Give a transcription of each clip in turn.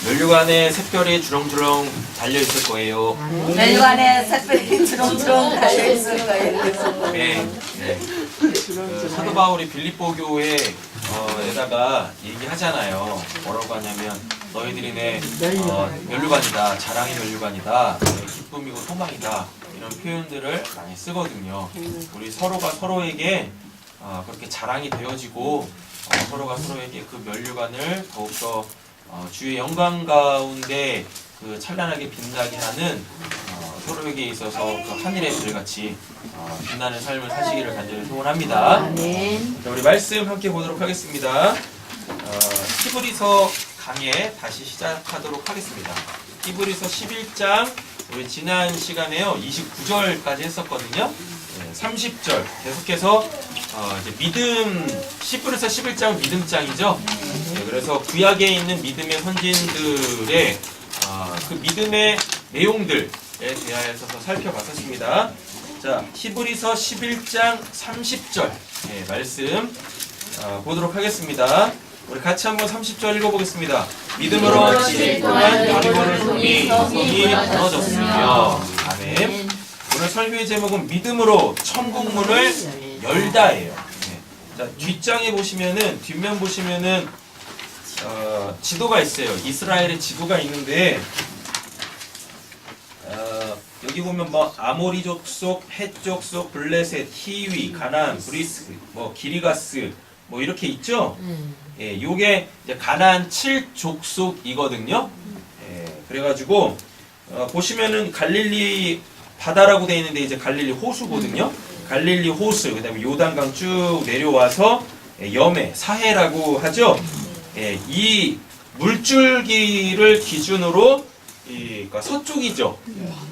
면류관에 샛별이 주렁주렁 달려있을 거예요. 면류관에 샛별이 주렁주렁 달려있을 거예요. 네. 그 사도 바울이 빌립보 교회에다가 얘기하잖아요. 뭐라고 하냐면 너희들이 내 면류관이다, 자랑의 면류관이다, 내 기쁨이고 소망이다, 이런 표현들을 많이 쓰거든요. 우리 서로가 서로에게 그렇게 자랑이 되어지고 서로가 서로에게 그 면류관을 더욱더 주의 영광 가운데 그 찬란하게 빛나게 하는 서로에게 있어서 그 하늘의 별같이 빛나는 삶을 사시기를 간절히 소원합니다. 자, 우리 말씀 함께 보도록 하겠습니다. 히브리서 강해 다시 시작하도록 하겠습니다. 히브리서 11장 우리 지난 시간에요 29절까지 했었거든요. 30절 계속해서 이제 믿음 히브리서 11장 믿음장이죠. 그래서 구약에 있는 믿음의 선진들의 그 믿음의 내용들에 대하여서 살펴봤었습니다. 자, 히브리서 11장 30절 말씀 보도록 하겠습니다. 우리 같이 한번 30절 읽어보겠습니다. 믿음으로 7일 동안 여리고를 돌이 성이 무너졌으며. 아멘. 오늘 설교의 제목은 믿음으로 천국문을 열다예요. 자, 뒷장에 보시면은 뒷면 보시면은 지도가 있어요. 이스라엘의 지도가 있는데 여기 보면 뭐 아모리 족속, 헷 족속, 블레셋, 히위, 가나안, 브리스, 뭐 기리가스 뭐 이렇게 있죠. 예, 요게 이제 가나안 7족속이거든요. 예, 그래가지고 보시면은 갈릴리 바다라고 되어 있는데 이제 갈릴리 호수거든요. 갈릴리 호수, 그다음에 요단강 쭉 내려와서 염해, 사해라고 하죠. 예, 이 물줄기를 기준으로 그러니까 서쪽이죠.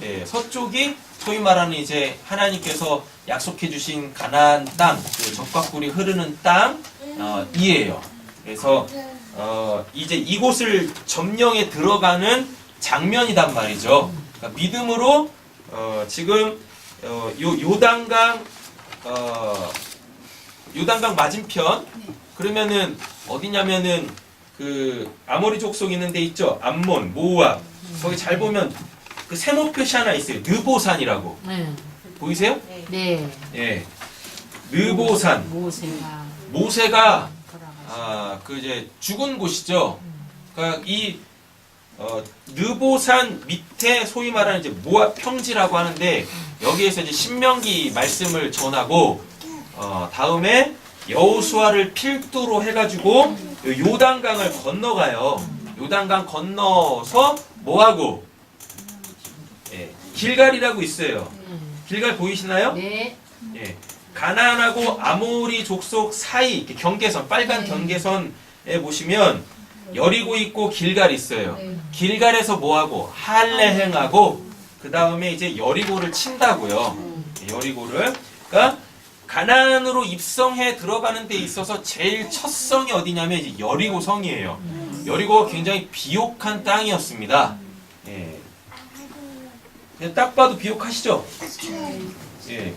예, 서쪽이 소위 말하는 이제 하나님께서 약속해 주신 가나안 땅, 그 적과꿀이 흐르는 땅이에요. 그래서 이제 이곳을 점령해 들어가는 장면이단 말이죠. 그러니까 믿음으로 지금 요단강 맞은편 그러면은 어디냐면은 그 아모리 족속 있는 데 있죠. 암몬, 모압. 거기 잘 보면 그 세모 표시 하나 있어요. 느보산이라고. 보이세요? 네. 예. 느보산. 모세가 그 이제 죽은 곳이죠. 그러니까 이 느보산 밑에 소위 말하는 이제 모압 평지라고 하는데 여기에서 이제 신명기 말씀을 전하고 다음에 여호수아를 필두로 해가지고 요단강을 건너가요. 요단강 건너서 뭐하고? 예, 길갈이라고 있어요. 길갈 보이시나요? 네. 예, 가나안하고 아모리 족속 사이 이렇게 경계선, 빨간 경계선에 보시면 여리고 있고 길갈이 있어요. 길갈에서 뭐하고? 할례 행하고 그 다음에 이제 여리고를 친다고요. 여리고를. 그러니까 가나안으로 입성해 들어가는 데 있어서 제일 첫 성이 어디냐면 이제 여리고 성이에요. 여리고가 굉장히 비옥한 땅이었습니다. 예. 그냥 딱 봐도 비옥하시죠? 예.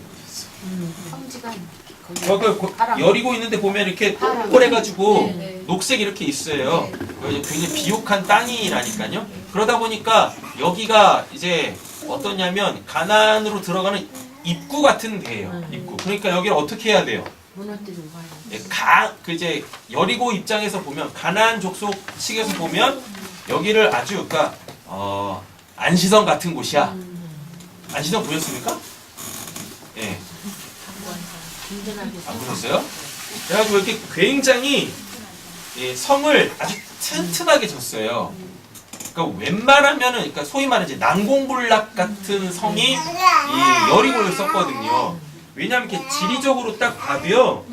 여리고 있는데 보면 이렇게 뽀뽀해가지고 녹색 이렇게 있어요. 굉장히 비옥한 땅이라니까요. 그러다 보니까 여기가 이제 어떠냐면 가나안으로 들어가는 입구 같은 데예요. 입구. 그러니까 여기를 어떻게 해야 돼요? 예, 그 이제 여리고 입장에서 보면 가나안 족속 측에서 보면 여기를 아주 그러니까 안시성 같은 곳이야. 안시성 보셨습니까? 예. 안 보셨어요? 그래가지고 이렇게 굉장히 성을 아주 튼튼하게 졌어요. 그러니까 웬만하면은 그러니까 소위 말하는 이제 난공불락 같은 성이 이 여리고를 썼거든요. 왜냐하면 이렇게 지리적으로 딱 봐도요.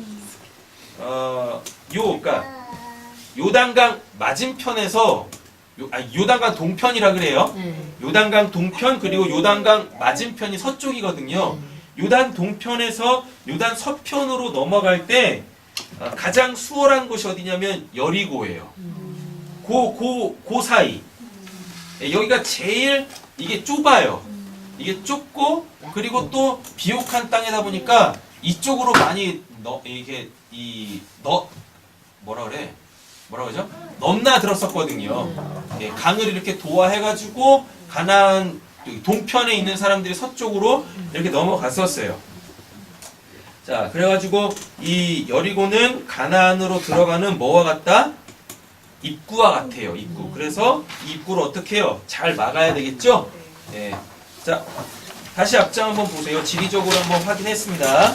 그러니까 요단강 맞은편에서 요단강 동편이라 그래요. 요단강 동편 그리고 요단강 맞은편이 서쪽이거든요. 요단 동편에서 요단 서편으로 넘어갈 때 가장 수월한 곳이 어디냐면 여리고예요. 그 사이. 여기가 제일 이게 좁아요. 이게 좁고 그리고 또 비옥한 땅이다 보니까 이쪽으로 많이 뭐라 그래? 뭐라고 하죠? 넘나들었었거든요. 예, 강을 이렇게 도하해가지고 가나안 동편에 있는 사람들이 서쪽으로 이렇게 넘어갔었어요. 자, 그래가지고 이 여리고는 가나안으로 들어가는 뭐와 같다? 입구와 같아요. 입구. 그래서 이 입구를 어떻게 해요? 잘 막아야 되겠죠? 예. 자, 다시 앞장 한번 보세요. 지리적으로 한번 확인했습니다. 자,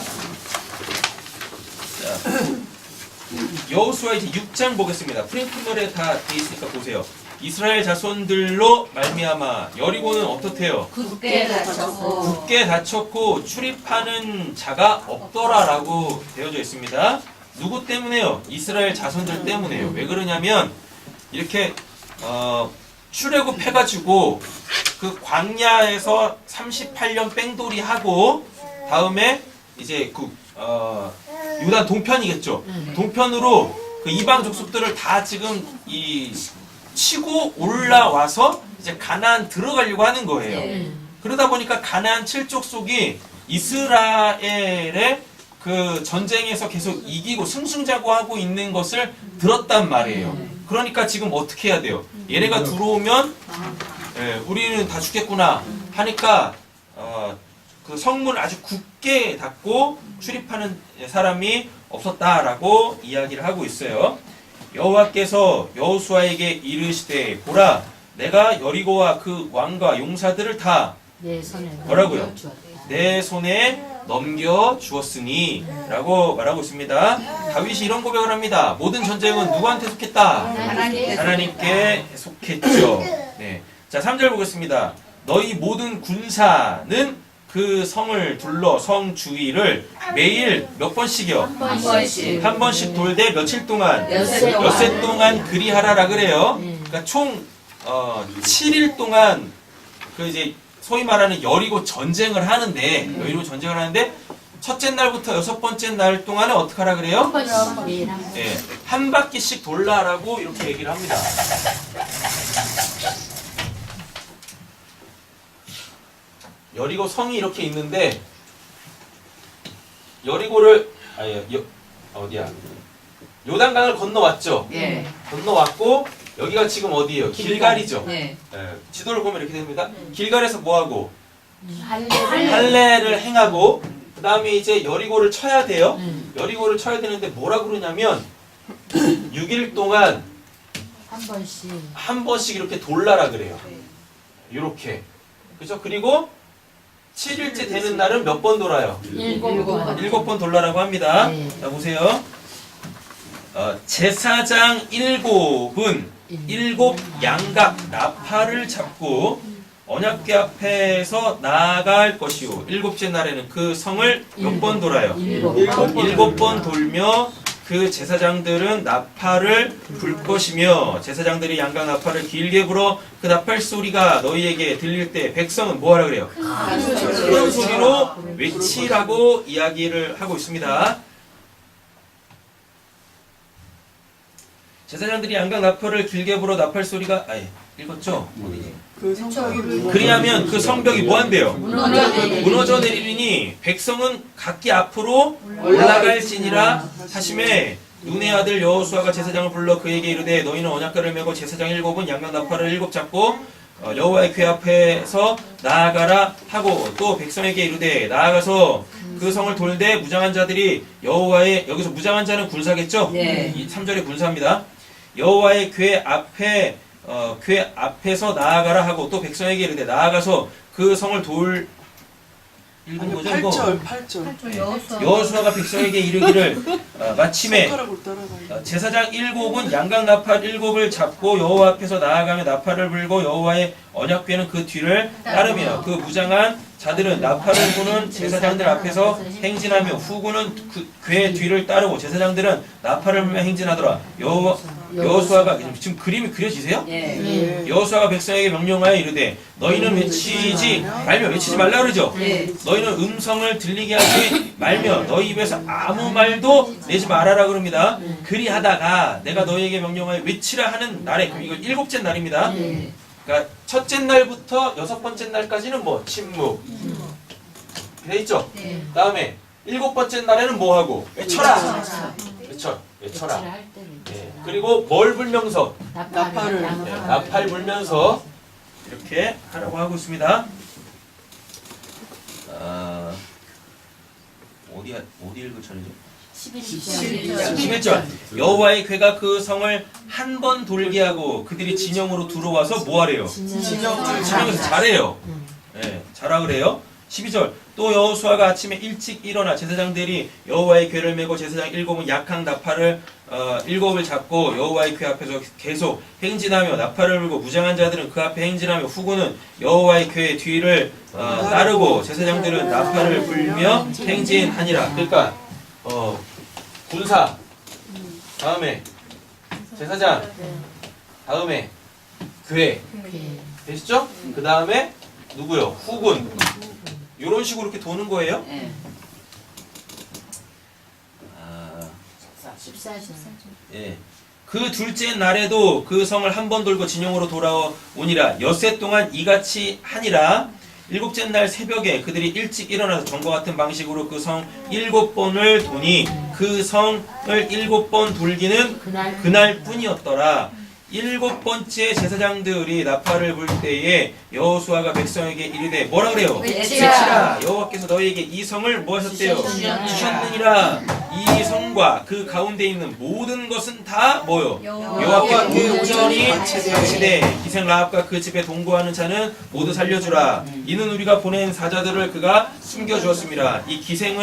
여호수아 이제 6장 보겠습니다. 프린트물에 다 돼 있으니까 보세요. 이스라엘 자손들로 말미암아 여리고는 어떻대요? 굳게 닫혔고 굳게 닫혔고 출입하는 자가 없더라라고 되어져 있습니다. 누구 때문에요? 이스라엘 자손들 때문에요. 왜 그러냐면 이렇게 출애굽해가지고 그 광야에서 38년 뺑돌이 하고 다음에 이제 요단 동편이겠죠. 동편으로 그 이방 족속들을 다 지금 치고 올라와서 이제 가나안 들어가려고 하는 거예요. 그러다 보니까 가나안 7족속이 이스라엘의 그 전쟁에서 계속 이기고 승승장구하고 있는 것을 들었단 말이에요. 그러니까 지금 어떻게 해야 돼요? 얘네가 들어오면 우리는 다 죽겠구나 하니까 그 성문을 아주 굳게 닫고 출입하는 사람이 없었다라고 이야기를 하고 있어요. 여호와께서 여호수아에게 이르시되 보라 내가 여리고와 그 왕과 용사들을 다 내 손에 뭐라고요? 주었다. 내 손에 넘겨 주었으니 라고 말하고 있습니다. 다윗이 이런 고백을 합니다. 모든 전쟁은 누구한테 속했다? 하나님께 속했죠. 네. 자, 3절 보겠습니다. 너희 모든 군사는 그 성을 둘러 성 주위를 매일 몇 번씩이요? 한 번씩 돌되 며칠 동안? 엿새 동안 그리하라라 그래요. 그러니까 총 7일 동안 그 이제 소위 말하는 여리고 전쟁을 하는데 첫째 날부터 여섯 번째 날 동안에 어떻게 하라 그래요? 매일 한 번. 예, 한 바퀴씩 돌라라고 이렇게 얘기를 합니다. 여리고 성이 이렇게 있는데 여리고를 어디야? 요단강을 건너왔죠. 예. 건너왔고 여기가 지금 어디예요? 길갈이죠. 예. 지도를 보면 이렇게 됩니다. 길갈에서 뭐 하고? 할례를 할례를 행하고 그 다음에 이제 여리고를 쳐야 돼요. 여리고를 쳐야 되는데 뭐라 그러냐면 6일 동안 한 번씩 이렇게 돌라라 그래요. 이렇게. 그죠? 그리고 7일째 되는 날은 몇 번 돌아요? 7번 돌라라고 합니다. 네. 자, 보세요. 제사장 7은 7 양각 나팔을 잡고 언약궤 앞에서 나아갈 것이요. 7째 날에는 그 성을 몇 번 돌아요? 7번 돌며 그 제사장들은 나팔을 불 것이며 제사장들이 양각 나팔을 길게 불어 그 나팔 소리가 너희에게 들릴 때 백성은 뭐하라 그래요? 큰 소리로 외치라고 이야기를 하고 있습니다. 제사장들이 양각 나팔을 길게 불어 나팔 소리가 읽었죠? 그리하면 그 성벽이 뭐한대요? 무너져 내리니 백성은 각기 앞으로 올라갈지니라 하심에 눈의 아들 여호수아가 제사장을 불러 그에게 이르되 너희는 언약궤를 메고 제사장 7은 양각 나팔을 7 잡고 여호와의 궤 앞에서 나아가라 하고 또 백성에게 이르되 나아가서 그 성을 돌되 무장한 자들이 여호와의 여기서 무장한 자는 군사겠죠? 네. 이 3절의 군사입니다. 여호와의 궤 앞에서 나아가라 하고 또 백성에게 이르되 나아가서 그 성을 읽은 거죠? 8절. 여호수아가 백성에게 이르기를 마침에 손가락으로 따라가요. 제사장 7은 양각 나팔 7을 잡고 여호와 앞에서 나아가며 나팔을 불고 여호와의 언약궤는 그 뒤를 따르며 그 무장한 자들은 나팔을 부는 제사장들 앞에서 행진하며 후군은 그 궤 뒤를 따르고 제사장들은 나팔을 불며 행진하더라. 여호수아가 지금 그림이 그려지세요? 예. 여호수아가 백성에게 명령하여 이르되 너희는 외치지 말라 그러죠. 너희는 음성을 들리게 하지 말며 너희 입에서 아무 말도 내지 말아라 그럽니다. 그리하다가 내가 너희에게 명령하여 외치라 하는 날에 이거 7째 날입니다. 그러니까 첫째 날부터 6번째 날까지는 뭐 침묵 돼 있죠. 다음에 7번째 날에는 뭐 하고 외쳐라. 외쳐라. 외치를 할 때는 예. 그리고 뭘 불면서? 나팔을 네, 나팔 불면서 이렇게 하라고 하고 있습니다. 어디 읽을 차례죠? 11절. 여호와의 궤가 그 성을 한 번 돌게 하고 그들이 진영으로 들어와서 뭐 하래요? 진영에서 잘해요. 네, 잘하 그래요. 12절. 또 여호수아가 아침에 일찍 일어나 제사장들이 여호와의 궤를 메고 제사장 7은 약한 나팔을 7을 잡고 여호와의 궤 앞에서 계속 행진하며 나팔을 불고 무장한 자들은 그 앞에 행진하며 후군은 여호와의 궤 뒤를 따르고 제사장들은 나팔을 불며 행진하니라. 그러니까 군사 다음에 제사장 다음에 궤 되시죠? 그 다음에 누구요? 후군. 이런 식으로 이렇게 도는 거예요. 네. 14절. 그 둘째 날에도 그 성을 한 번 돌고 진영으로 돌아오니라. 엿새 동안 이같이 하니라. 일곱째 날 새벽에 그들이 일찍 일어나서 전과 같은 방식으로 그 성 7번을 도니 그 성을 7번 돌기는 그날 뿐이었더라. 7번째 제사장들이 나팔을 불 때에 여호수아가 백성에게 이르되 뭐라 그래요? 외치라. 여호와께서 너희에게 이 성을 뭐 하셨대요? 주셨느니라. 이 성과 그 가운데 있는 모든 것은 다 뭐요? 여호와께 온전히 바치되 기생 라합과 그 집에 동거하는 자는 모두 살려주라. 이는 우리가 보낸 사자들을 그가 숨겨주었습니다. 이 기생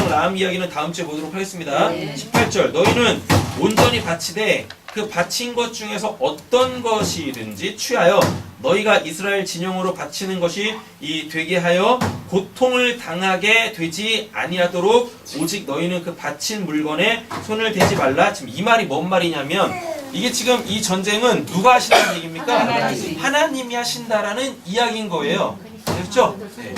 라합 이야기는 다음 주에 보도록 하겠습니다. 18절. 너희는 온전히 바치되 그 바친 것 중에서 어떤 것이든지 취하여 너희가 이스라엘 진영으로 바치는 것이 되게 하여 고통을 당하게 되지 아니하도록 오직 너희는 그 바친 물건에 손을 대지 말라. 지금 이 말이 뭔 말이냐면 이게 지금 이 전쟁은 누가 하신다는 얘기입니까? 하나님이 하신다라는 이야기인 거예요. 됐죠? 네.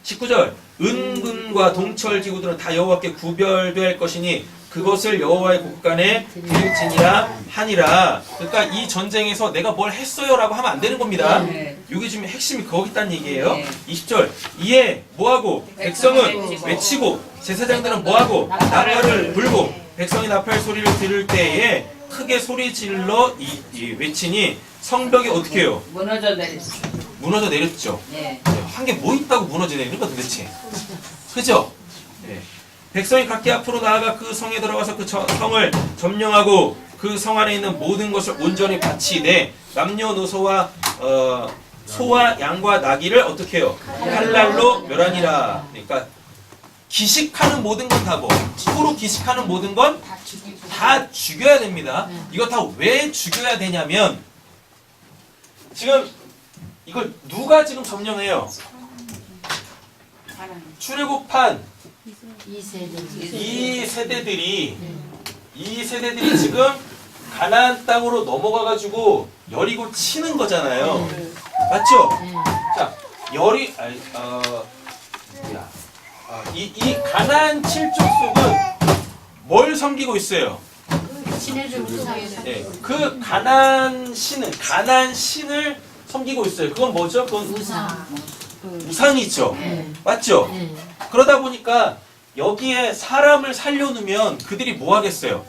19절. 은근과 동철 기구들은 다 여호와께 구별될 것이니 그것을 여호와의 곳간에 드릴지니라 하니라. 그러니까 이 전쟁에서 내가 뭘 했어요라고 하면 안 되는 겁니다. 이게 지금 핵심이 거기 있다는 얘기예요. 20절. 이에 뭐하고 백성은 외치고 제사장들은 뭐하고 나팔을 불고 백성이 나팔 소리를 들을 때에 크게 소리 질러 외치니 성벽이 어떻게 해요? 무너져 내렸죠. 한 게 뭐 있다고 무너져 내리는 거 도대체. 그죠? 네. 백성이 각기 앞으로 나아가 그 성에 들어가서 그 성을 점령하고 그 성 안에 있는 모든 것을 온전히 바치되 남녀노소와 소와 양과 나귀를 어떻게 해요? 칼날로 멸하니라. 그러니까 기식하는 모든 건 다 뭐? 서로 기식하는 모든 건 다 죽여야 됩니다. 이거 다 왜 죽여야 되냐면 지금 이걸 누가 지금 점령해요? 출애굽한 이 세대들이 지금 가나안 땅으로 넘어가가지고 여리고 치는 거잖아요. 맞죠? 자, 이 가나안 7족속은 뭘 섬기고 있어요? 네, 그 가나안 신을 섬기고 있어요. 그건 뭐죠? 그건 우상이죠. 맞죠? 그러다 보니까 여기에 사람을 살려놓으면 그들이 뭐 하겠어요?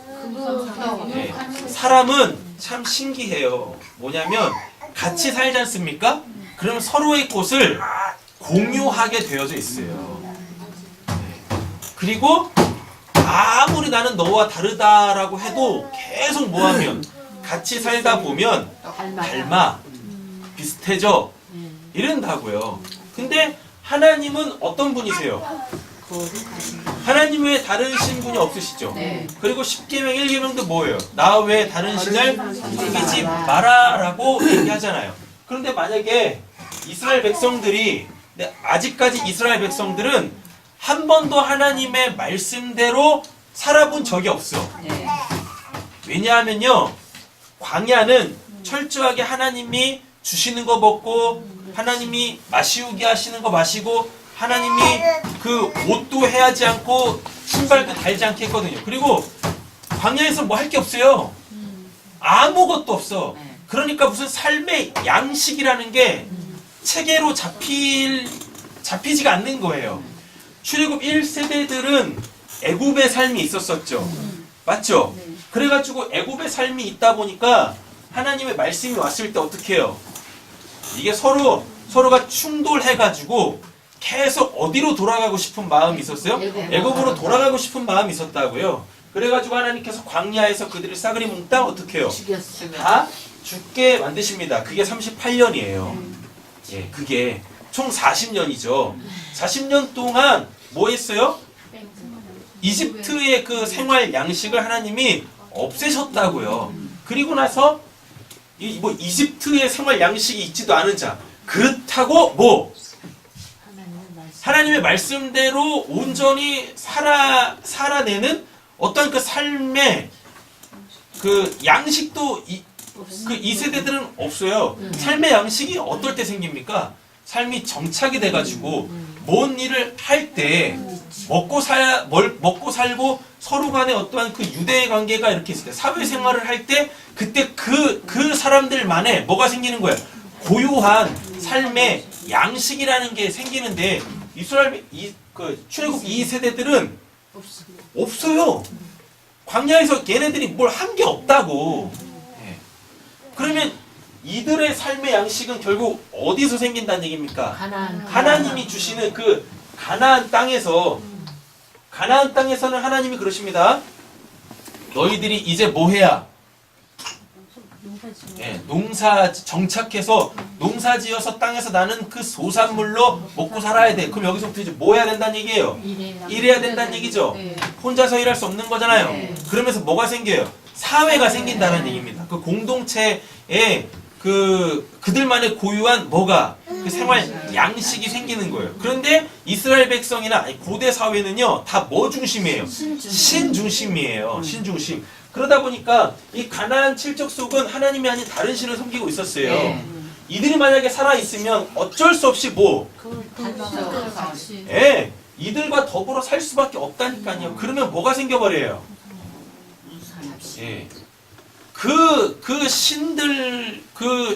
네, 사람은 참 신기해요. 뭐냐면 같이 살지 않습니까? 그러면 서로의 곳을 공유하게 되어져 있어요. 네. 그리고 아무리 나는 너와 다르다라고 해도 계속 뭐하면 같이 살다 보면 닮아 비슷해져 이런다고요. 근데 하나님은 어떤 분이세요? 하나님 외에 다르신 분이 없으시죠? 그리고 10계명 1계명도 뭐예요? 나 외에 다른 신을 섬기지 마라라고 얘기하잖아요. 그런데 만약에 이스라엘 백성들이 아직까지 이스라엘 백성들은 한 번도 하나님의 말씀대로 살아본 적이 없어. 왜냐하면요, 광야는 철저하게 하나님이 주시는 거 먹고 하나님이 마시우게 하시는 거 마시고 하나님이 그 옷도 해하지 않고 신발도 달지 않게 했거든요. 그리고 광야에서 뭐 할 게 없어요. 아무것도 없어. 그러니까 무슨 삶의 양식이라는 게 체계로 잡히지가 않는 거예요. 출애굽 1세대들은 애굽의 삶이 있었었죠. 맞죠? 그래가지고 애굽의 삶이 있다 보니까 하나님의 말씀이 왔을 때 어떻게 해요? 이게 서로가 충돌해가지고 계속 어디로 돌아가고 싶은 마음이 있었어요? 애굽으로 돌아가고 싶은 마음이 있었다고요. 그래가지고 하나님께서 광야에서 그들을 싸그리 몽땅 어떻게 해요? 죽였어. 다 죽게 만드십니다. 그게 38년이에요. 예, 그게 총 40년이죠. 40년 동안 뭐 했어요? 이집트의 그 생활 양식을 하나님이 없애셨다고요. 그리고 나서 뭐 이집트의 생활 양식이 있지도 않은 자, 그렇다고 뭐 하나님의 말씀대로 온전히 살아내는 어떤 그 삶의 그 양식도 이 세대들은 없어요. 삶의 양식이 어떨 때 생깁니까? 삶이 정착이 돼가지고 뭔 일을 할 때 먹고 살고 서로 간에 어떠한 그 유대 관계가 이렇게 있을 때 사회생활을 할 때 그때 그 사람들만의 뭐가 생기는 거예요? 고유한 삶의 양식이라는 게 생기는데 이스라엘 출애굽 2세대들은 없어요. 광야에서 걔네들이 뭘 한 게 없다고. 그러면 이들의 삶의 양식은 결국 어디서 생긴다는 얘기입니까? 하나님이 주시는 그 가나안 땅에서는 하나님이 그러십니다. 너희들이 이제 뭐 해야? 농사 정착해서 농사지어서 땅에서 나는 그 소산물로 먹고 살아야 돼. 그럼 여기서부터 이제 뭐 해야 된다는 얘기예요? 일해야 된다는 얘기죠. 혼자서 일할 수 없는 거잖아요. 그러면서 뭐가 생겨요? 사회가 생긴다는 얘기입니다. 그 공동체에 그들만의 고유한 그 생활 양식이 생기는 거예요. 그런데 이스라엘 백성이나 고대 사회는요, 다 뭐 중심이에요? 신 중심이에요. 신 중심. 그러다 보니까 이 가나안 칠족 속은 하나님이 아닌 다른 신을 섬기고 있었어요. 이들이 만약에 살아있으면 어쩔 수 없이 이들과 더불어 살 수밖에 없다니까요. 그러면 뭐가 생겨버려요? 그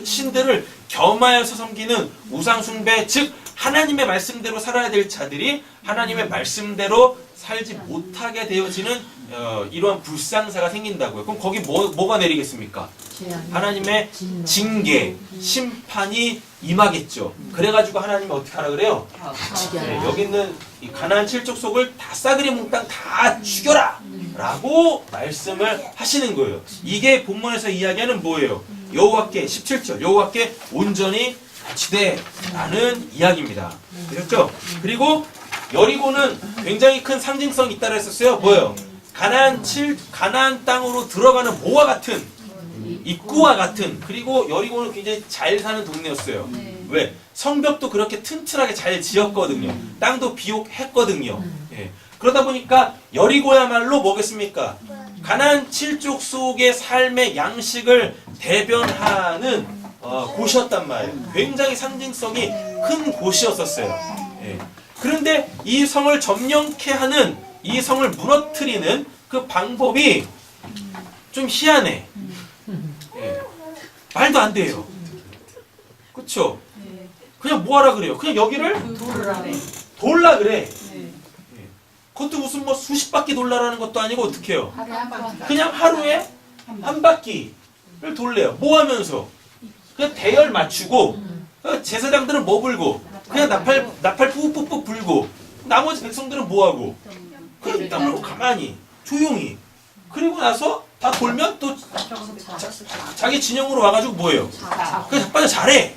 신들을 겸하여서 섬기는 우상숭배, 즉 하나님의 말씀대로 살아야 될 자들이 하나님의 말씀대로 살지 못하게 되어지는 이러한 불상사가 생긴다고요. 그럼 거기 뭐가 내리겠습니까? 하나님의 징계, 심판이 임하겠죠. 그래가지고 하나님이 어떻게 하라 그래요? 여기 있는 이 가나안 칠족 속을 다 싸그리 몽땅 다 죽여라! 라고 말씀을 하시는 거예요. 이게 본문에서 이야기하는 뭐예요? 여호와께 17절 여호와께 온전히 바치되라는 이야기입니다. 그렇죠? 그리고 여리고는 굉장히 큰 상징성이 있다고 했었어요. 뭐예요? 가나안 땅으로 들어가는 모와 같은 입구와 같은, 그리고 여리고는 굉장히 잘 사는 동네였어요. 왜? 성벽도 그렇게 튼튼하게 잘 지었거든요. 땅도 비옥했거든요. 그러다 보니까 여리고야말로 뭐겠습니까? 가나안 칠족 속의 삶의 양식을 대변하는 곳이었단 말이에요. 굉장히 상징성이 큰 곳이었었어요. 그런데 이 성을 점령케 하는, 이 성을 무너뜨리는 그 방법이 좀 희한해. 말도 안 돼요. 그쵸? 그냥 뭐 하라 그래요? 그냥 여기를 돌라 그래. 그것도 무슨 뭐 수십 바퀴 돌라라는 것도 아니고 어떻게 해요? 그냥 하루에 한 바퀴를 돌래요. 뭐 하면서? 그냥 대열 맞추고, 제사장들은 뭐 불고, 그냥 나팔 푹푹푹 불고, 나머지 백성들은 뭐 하고? 그냥 이 땅으로 가만히, 조용히. 그리고 나서 다 돌면 또 자기 진영으로 와가지고 뭐예요? 그냥 자빠져 잘해.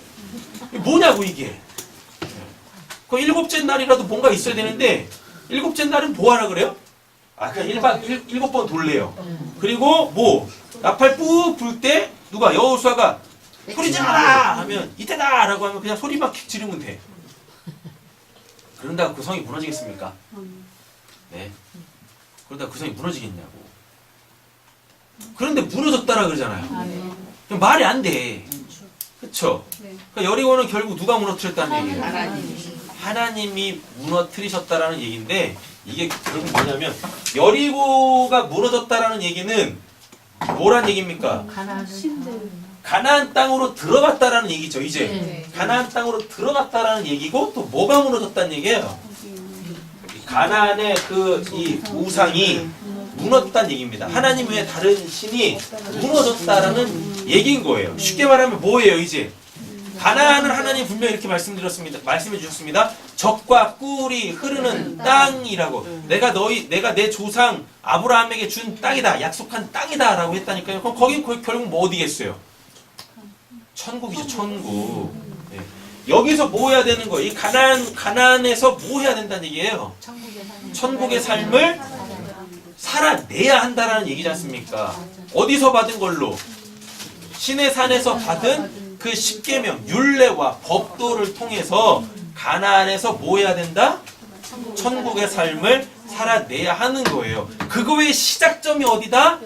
뭐냐고 이게. 그 일곱째 날이라도 뭔가 있어야 되는데, 일곱째 날은 뭐 하라 그래요? 그냥 7번 돌래요. 그리고 뭐 나팔 푹 불 때 누가 여호수아가 소리 질러라 하면 이때다 라고 하면 그냥 소리만 킥 지르면 돼. 그런다고 그 성이 무너지겠습니까? 네. 그런다고 그 성이 무너지겠냐고. 그런데 무너졌다라 그러잖아요. 말이 안 돼. 그쵸? 그러니까 여리고는 결국 누가 무너뜨렸다는 얘기예요? 하나님이 무너뜨리셨다라는 얘기인데, 이게 결국 뭐냐면 여리고가 무너졌다라는 얘기는 뭐란 얘기입니까? 가나안 땅으로 들어갔다라는 얘기죠. 이제 가나안 땅으로 들어갔다라는 얘기고, 또 뭐가 무너졌다는 얘기예요? 가나안의 이 우상이 무너졌다는 얘기입니다. 하나님 외에 다른 신이 무너졌다라는 얘기인 거예요. 쉽게 말하면 뭐예요, 이제? 가나안은 하나님 분명히 이렇게 말씀해 주셨습니다. 적과 꿀이 흐르는 땅이라고. 내가 내 조상 아브라함에게 준 땅이다. 약속한 땅이다라고 했다니까요. 그럼 거긴 결국 뭐 어디겠어요? 천국이죠, 천국. 네. 여기서 뭐 해야 되는 거예요? 이 가나안에서 뭐 해야 된다는 얘기예요? 천국의 삶을 살아내야 한다라는 얘기지 않습니까? 어디서 받은 걸로? 신의 산에서 받은 그 십계명, 율례와 법도를 통해서 가나안에서 뭐 해야 된다? 천국의 삶을 살아내야 하는 거예요. 그거의 시작점이 어디다?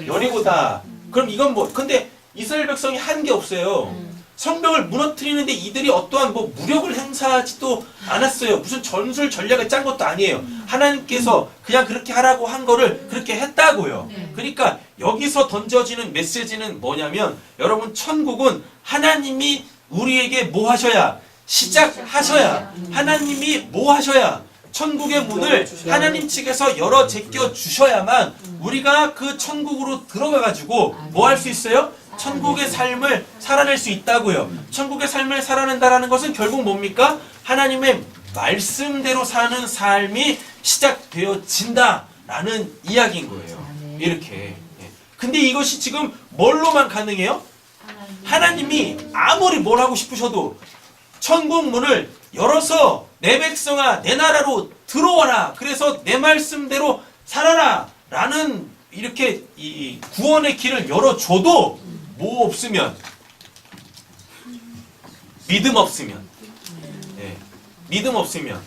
여리고다. 그럼 이건 뭐? 근데 이스라엘 백성이 한 게 없어요. 성벽을 무너뜨리는데 이들이 어떠한 뭐 무력을 행사하지도 않았어요. 무슨 전술 전략을 짠 것도 아니에요. 하나님께서 그냥 그렇게 하라고 한 거를 그렇게 했다고요. 그러니까 여기서 던져지는 메시지는 뭐냐면, 여러분, 천국은 하나님이 우리에게 뭐 하셔야? 시작하셔야. 하나님이 뭐 하셔야? 천국의 문을 하나님 측에서 열어 제껴 주셔야만 우리가 그 천국으로 들어가가지고 뭐 할 수 있어요? 천국의 삶을 살아낼 수 있다고요. 천국의 삶을 살아낸다라는 것은 결국 뭡니까? 하나님의 말씀대로 사는 삶이 시작되어진다라는 이야기인 거예요. 이렇게. 근데 이것이 지금 뭘로만 가능해요? 하나님이 아무리 뭘 하고 싶으셔도 천국 문을 열어서 내 백성아 내 나라로 들어와라. 그래서 내 말씀대로 살아라. 라는 이렇게 이 구원의 길을 열어줘도 뭐 없으면, 믿음 없으면, 믿음 없으면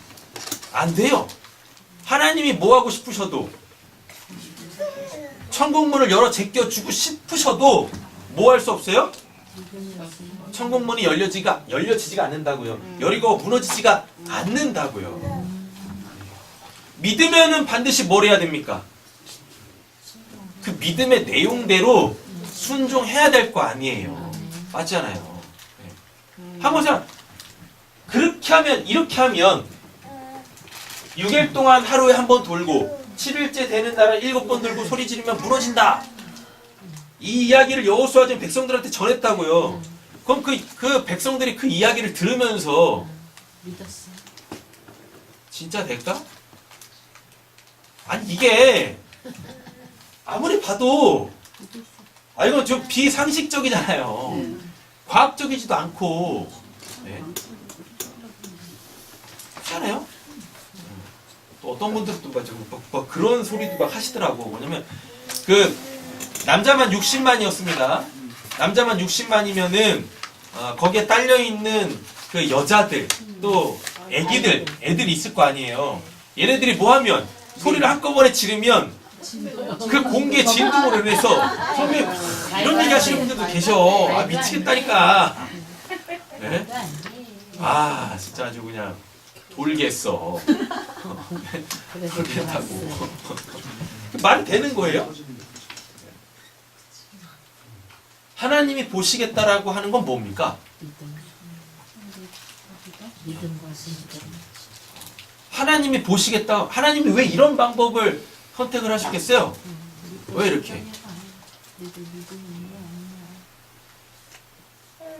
안 돼요. 하나님이 뭐 하고 싶으셔도, 천국문을 열어 제껴주고 싶으셔도 뭐 할 수 없어요? 천국문이 열려지지가 않는다고요. 열리고 무너지지가 않는다고요. 믿으면은 반드시 뭘 해야 됩니까? 그 믿음의 내용대로 순종해야 될 거 아니에요. 맞잖아요. 한번 생각. 그렇게 하면, 이렇게 하면 6일 동안 하루에 한 번 돌고 7일째 되는 날을 7번 돌고 소리 지르면 무너진다. 이 이야기를 여호수아 전 백성들한테 전했다고요. 그럼 그 백성들이 그 이야기를 들으면서 진짜 될까? 아니 이게 아무리 봐도 이건 좀 비상식적이잖아요. 과학적이지도 않고. 그렇잖아요. 또 어떤 분들은 또 막 그런 소리도 막 하시더라고. 뭐냐면 그 남자만 60만이었습니다. 남자만 60만이면은 거기에 딸려 있는 그 여자들 또 애들이 있을 거 아니에요. 얘네들이 뭐 하면 소리를 한꺼번에 지르면 그 공개 진동으로 인해서 선생님 이런 얘기 하시는 분들도 계셔. 미치겠다니까. 네? 진짜 아주 그냥 돌겠어. 돌겠다고. 말이 되는 거예요? 하나님이 보시겠다라고 하는 건 뭡니까? 하나님이 보시겠다. 하나님이 왜 이런 방법을 선택을 하셨겠어요? 왜 이렇게?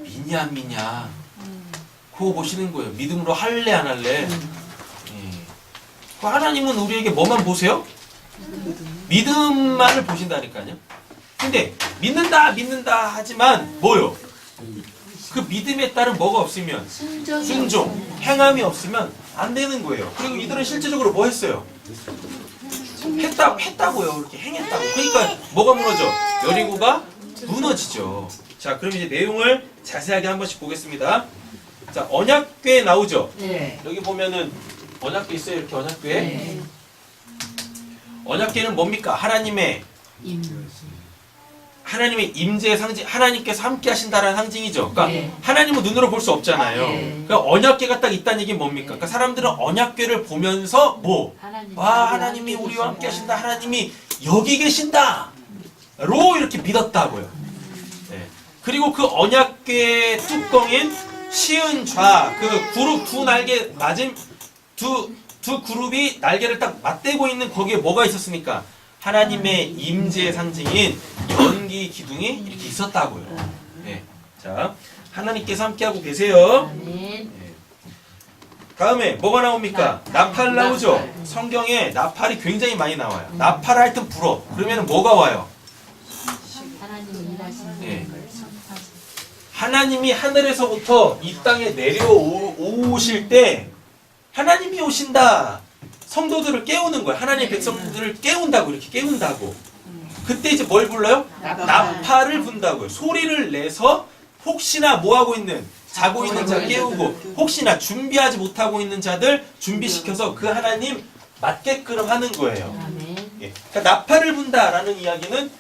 믿냐 안 믿냐 그거 보시는 거예요. 믿음으로 할래 안 할래. 하나님은 우리에게 뭐만 보세요? 믿음만을 보신다니까요. 근데 믿는다 하지만 뭐요? 그 믿음에 따른 뭐가 없으면 순종, 행함이 없으면 안 되는 거예요. 그리고 이들은 실제적으로 뭐 했어요? 했다고요. 이렇게 행했다고. 그러니까 뭐가 무너져? 여리고가 무너지죠. 자, 그럼 이제 내용을 자세하게 한 번씩 보겠습니다. 자, 언약궤 나오죠? 네. 여기 보면은 언약궤 있어요. 이렇게 언약궤. 네. 언약궤는 뭡니까? 하나님의 임재의 상징, 하나님께서 함께 하신다라는 상징이죠. 그러니까 네. 하나님은 눈으로 볼 수 없잖아요. 네. 그러니까 언약궤가 딱 있다는 얘기는 뭡니까? 그러니까 사람들은 언약궤를 보면서 뭐? 하나님이 우리와 함께 하신다. 하나님이 여기 계신다. 로 이렇게 믿었다고요. 네. 그리고 그 언약궤 뚜껑인 시은좌, 그 그룹 두 날개 맞은 두 그룹이 날개를 딱 맞대고 있는 거기에 뭐가 있었습니까? 하나님의 임재의 상징인 연기 기둥이 이렇게 있었다고요. 네. 자, 하나님께서 함께하고 계세요. 아멘. 다음에 뭐가 나옵니까? 나팔 나오죠? 성경에 나팔이 굉장히 많이 나와요. 나팔 하여튼 불어. 그러면 뭐가 와요? 하나님이 일하시는 예. 걸 하나님이 하늘에서부터 이 땅에 내려오실 때 하나님이 오신다. 성도들을 깨우는 거예요. 하나님의 백성들을 깨운다고, 이렇게 깨운다고. 그때 이제 뭘 불러요? 나팔을 분다고요. 소리를 내서 혹시나 뭐하고 있는, 자고 있는 자 깨우고, 혹시나 준비하지 못하고 있는 자들 준비시켜서 그 하나님 맞게끔 하는 거예요. 아멘. 예. 그러니까 나팔을 분다라는 이야기는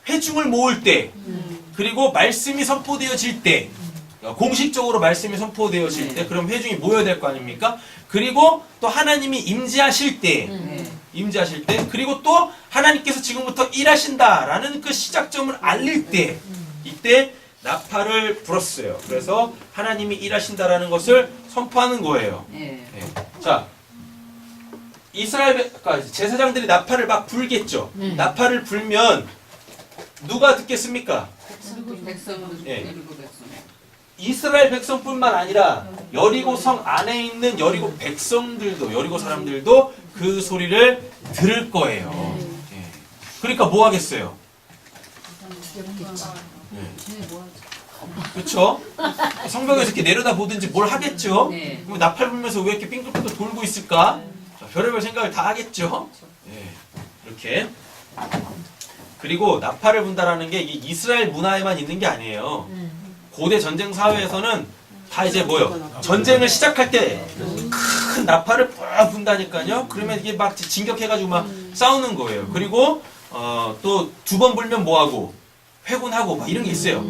회중을 모을 때, 그리고 말씀이 선포되어질 때, 공식적으로 말씀이 선포되어질 때, 그럼 회중이 모여야 될 거 아닙니까? 그리고 또 하나님이 임재하실 때, 임재하실 때, 그리고 또 하나님께서 지금부터 일하신다라는 그 시작점을 알릴 때, 이때 나팔을 불었어요. 그래서 하나님이 일하신다라는 것을 선포하는 거예요. 네. 자, 이스라엘 그러니까 제사장들이 나팔을 막 불겠죠. 나팔을 불면 누가 듣겠습니까? 예. 이스라엘 백성뿐만 아니라 여리고 성 안에 있는 여리고 백성들도, 여리고 사람들도 그 소리를 들을 거예요. 예. 그러니까 뭐 하겠어요? 그렇죠? 성벽에서 이렇게 내려다 보든지 뭘 하겠죠? 그럼 나팔 불면서 왜 이렇게 빙글빙글 돌고 있을까? 자, 별의별 생각을 다 하겠죠? 예. 이렇게. 그리고 나팔을 분다라는 게 이스라엘 문화에만 있는 게 아니에요. 고대 전쟁 사회에서는 다 이제 뭐요? 전쟁을 시작할 때 큰 나팔을 푹 분다니까요. 그러면 이게 막 진격해가지고 막 싸우는 거예요. 그리고 또 두 번 불면 뭐하고? 회군하고 막 이런 게 있어요.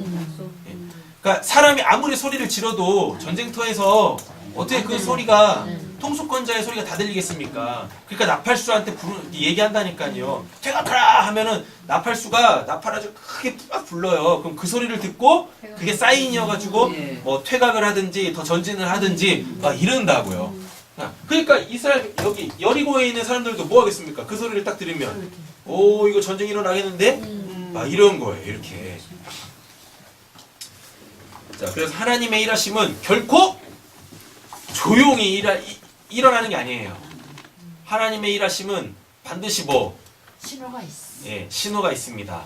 예. 그러니까 사람이 아무리 소리를 질러도 전쟁터에서 어떻게 그 소리가 통수권자의 소리가 다 들리겠습니까? 그러니까 나팔수한테 얘기한다니까요. 퇴각하라 하면은 나팔수가 나팔 아주 크게 막 불러요. 그럼 그 소리를 듣고 그게 사인이어가지고 뭐 퇴각을 하든지 더 전진을 하든지 막 이런다고요. 그러니까 이스라엘 여기 여리고에 있는 사람들도 뭐 하겠습니까? 그 소리를 딱 들으면 오 이거 전쟁이 일어나겠는데? 막 이런 거예요. 이렇게. 자, 그래서 하나님의 일하심은 결코 조용히 일어나는 게 아니에요. 하나님의 일하심은 반드시 뭐? 신호가 있어. 예, 신호가 있습니다.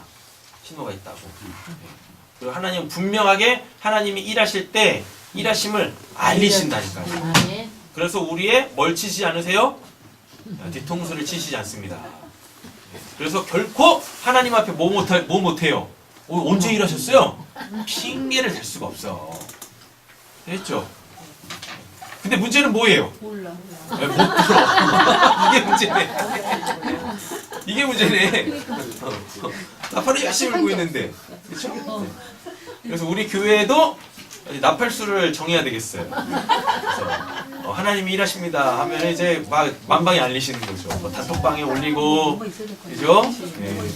신호가 있다고. 예. 그리고 하나님은 분명하게 하나님이 일하실 때 일하심을 알리신다니까요. 아멘. 그래서 우리의 뭘 치시지 않으세요? 뒤통수를 치시지 않습니다. 예. 그래서 결코 하나님 앞에 뭐 못해요? 언제 일하셨어요? 핑계를 댈 수가 없어. 됐죠? 근데 문제는 뭐예요? 몰라. 네, 못 들어. 이게 문제네. 이게 문제네. 나팔을 열심히 불고 있는데. 그렇죠? 그래서 우리 교회에도 나팔수를 정해야 되겠어요. 그래서 하나님이 일하십니다 하면 이제 막 만방에 알리시는 거죠. 뭐 단톡방에 올리고, 그죠? 네.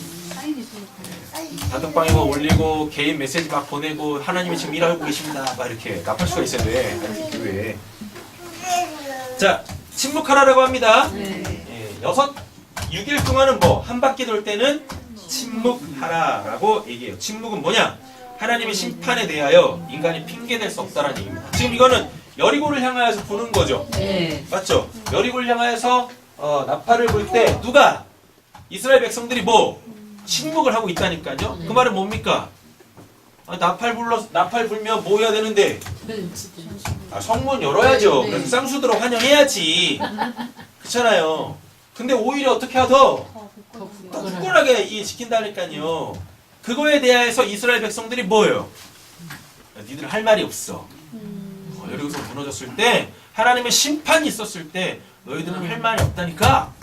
단톡방에 뭐 올리고 개인 메시지 막 보내고 하나님이 지금 일하고 계십니다. 막 이렇게 나팔수가 있어야 돼. 이렇게 교회에. 자, 침묵하라라고 합니다. 예, 6일 동안은 뭐? 한 바퀴 돌 때는 침묵하라라고 얘기해요. 침묵은 뭐냐? 하나님의 심판에 대하여 인간이 핑계댈 수 없다는 얘기입니다. 지금 이거는 여리고를 향하여서 부는 거죠. 맞죠? 여리고를 향하여서 나팔을 불 때 누가? 이스라엘 백성들이 뭐? 침묵을 하고 있다니까요. 그 말은 뭡니까? 나팔 불면 뭐 해야 되는데? 성문 열어야죠. 그래서 쌍수들어 환영해야지. 그렇잖아요. 근데 오히려 어떻게 하더? 더 굳건하게 지킨다니까요. 그거에 대해서 이스라엘 백성들이 뭐예요? 니들 할 말이 없어. 여기서 무너졌을 때 하나님의 심판이 있었을 때 너희들은 할 말이 없다니까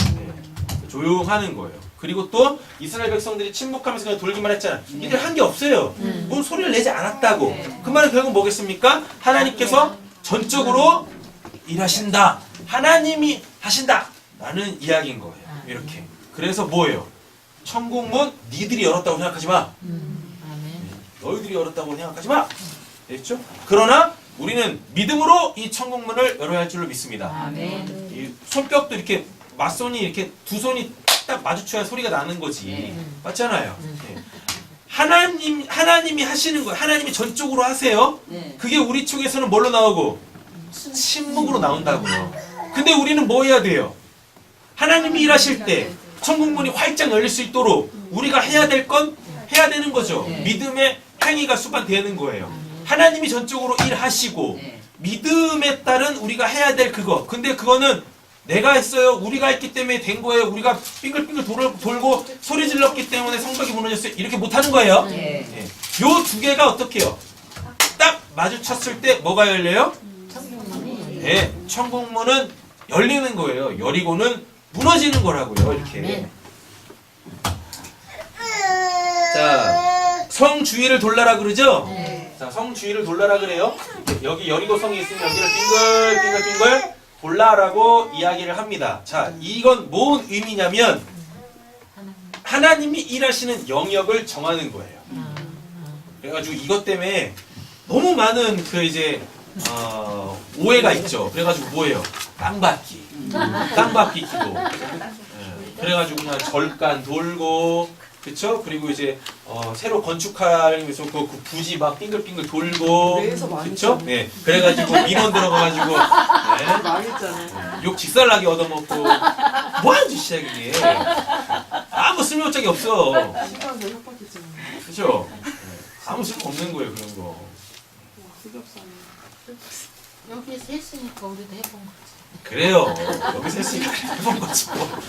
조용하는 거예요. 그리고 또 이스라엘 백성들이 침묵하면서 그냥 돌기만 했잖아. 니들 한 게 없어요. 뭔 소리를 내지 않았다고. 그 말은 결국 뭐겠습니까? 하나님께서 전적으로 일하신다. 하나님이 하신다. 라는 이야기인 거예요. 이렇게. 그래서 뭐예요? 천국문 니들이 열었다고 생각하지 마. 너희들이 열었다고 생각하지 마. 됐죠? 그러나 우리는 믿음으로 이 천국문을 열어야 할 줄로 믿습니다. 아멘. 이 손뼉도 이렇게 맞손이 이렇게 두 손이 딱 마주쳐야 소리가 나는 거지. 맞잖아요. 예. 하나님이 하시는 거예요. 하나님이 전적으로 하세요. 네. 그게 우리 쪽에서는 뭘로 나오고? 침묵으로 나온다고요. 근데 우리는 뭐 해야 돼요? 하나님이 일하실 때 천국문이 활짝 열릴 수 있도록 우리가 해야 될 건 해야 되는 거죠. 네. 믿음의 행위가 수반되는 거예요. 하나님이 전적으로 일하시고 네. 믿음에 따른 우리가 해야 될 그거. 근데 그거는 내가 했어요. 우리가 했기 때문에 된 거예요. 우리가 빙글빙글 돌고 소리 질렀기 때문에 성벽이 무너졌어요. 이렇게 못하는 거예요. 네. 요 두 개가 어떻게 해요? 딱 마주쳤을 때 뭐가 열려요? 천국문이 네, 천국문은 열리는 거예요. 여리고는 무너지는 거라고요. 이렇게. 네. 자, 성 주위를 돌라라 그러죠? 네. 자, 성 주위를 돌라라 그래요. 여기 여리고성이 있으면 여기를 빙글빙글 돌라라고 이야기를 합니다. 자, 이건 뭔 의미냐면 하나님이 일하시는 영역을 정하는 거예요. 그래가지고 이것 때문에 너무 많은 그 이제 오해가 있죠. 그래가지고 뭐예요? 땅받기 기도. 예, 그래가지고 그냥 절간 돌고, 그쵸? 그리고 이제 새로 건축하기 위해서 그 부지 막 빙글빙글 돌고, 그래서 많이 그쵸? 했잖아. 네, 그래가지고 민원 들어가가지고 네, 망했잖아. 욕 직살나게 얻어먹고 뭐하는 짓이야 그게. 아무 쓸모짝이 없어. 시간도 협박했잖아. 그쵸? 네, 아무 쓸모 없는 거예요 그런 거. 와, 흑역사네. 여기서 했으니까 우리도 해본 거지. 그래요. 여기서 했으니까 해본 거지 뭐.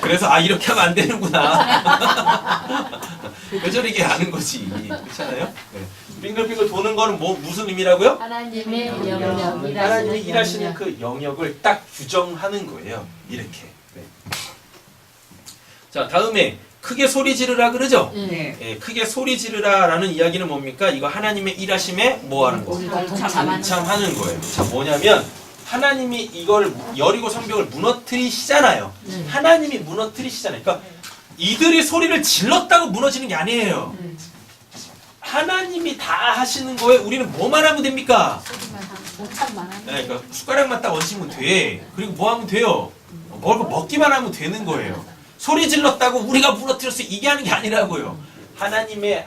그래서 이렇게 하면 안 되는구나. 뼈저리게 아는 거지. 그렇잖아요? 네. 빙글빙글 도는 거는 뭐 무슨 의미라고요? 하나님의 영역, 하나님이 일하시는 그 영역을 딱 규정하는 거예요. 이렇게. 네. 자, 다음에 크게 소리 지르라 그러죠? 네. 예, 크게 소리 지르라라는 이야기는 뭡니까? 이거 하나님의 일하심에 뭐 하는 거? 우리가 동참하는 동참하는 거예요. 자, 뭐냐면 하나님이 이걸 여리고 성벽을 무너뜨리시잖아요. 하나님이 무너뜨리시잖아요. 그러니까 이들이 소리를 질렀다고 무너지는 게 아니에요. 하나님이 다 하시는 거에 우리는 뭐만 하면 됩니까? 동참만 하는 네, 그러니까 숟가락만 딱 얹으면 돼. 그리고 뭐 하면 돼요? 먹기만 하면 되는 거예요. 소리 질렀다고 우리가 무너뜨렸어 이게 하는 게 아니라고요.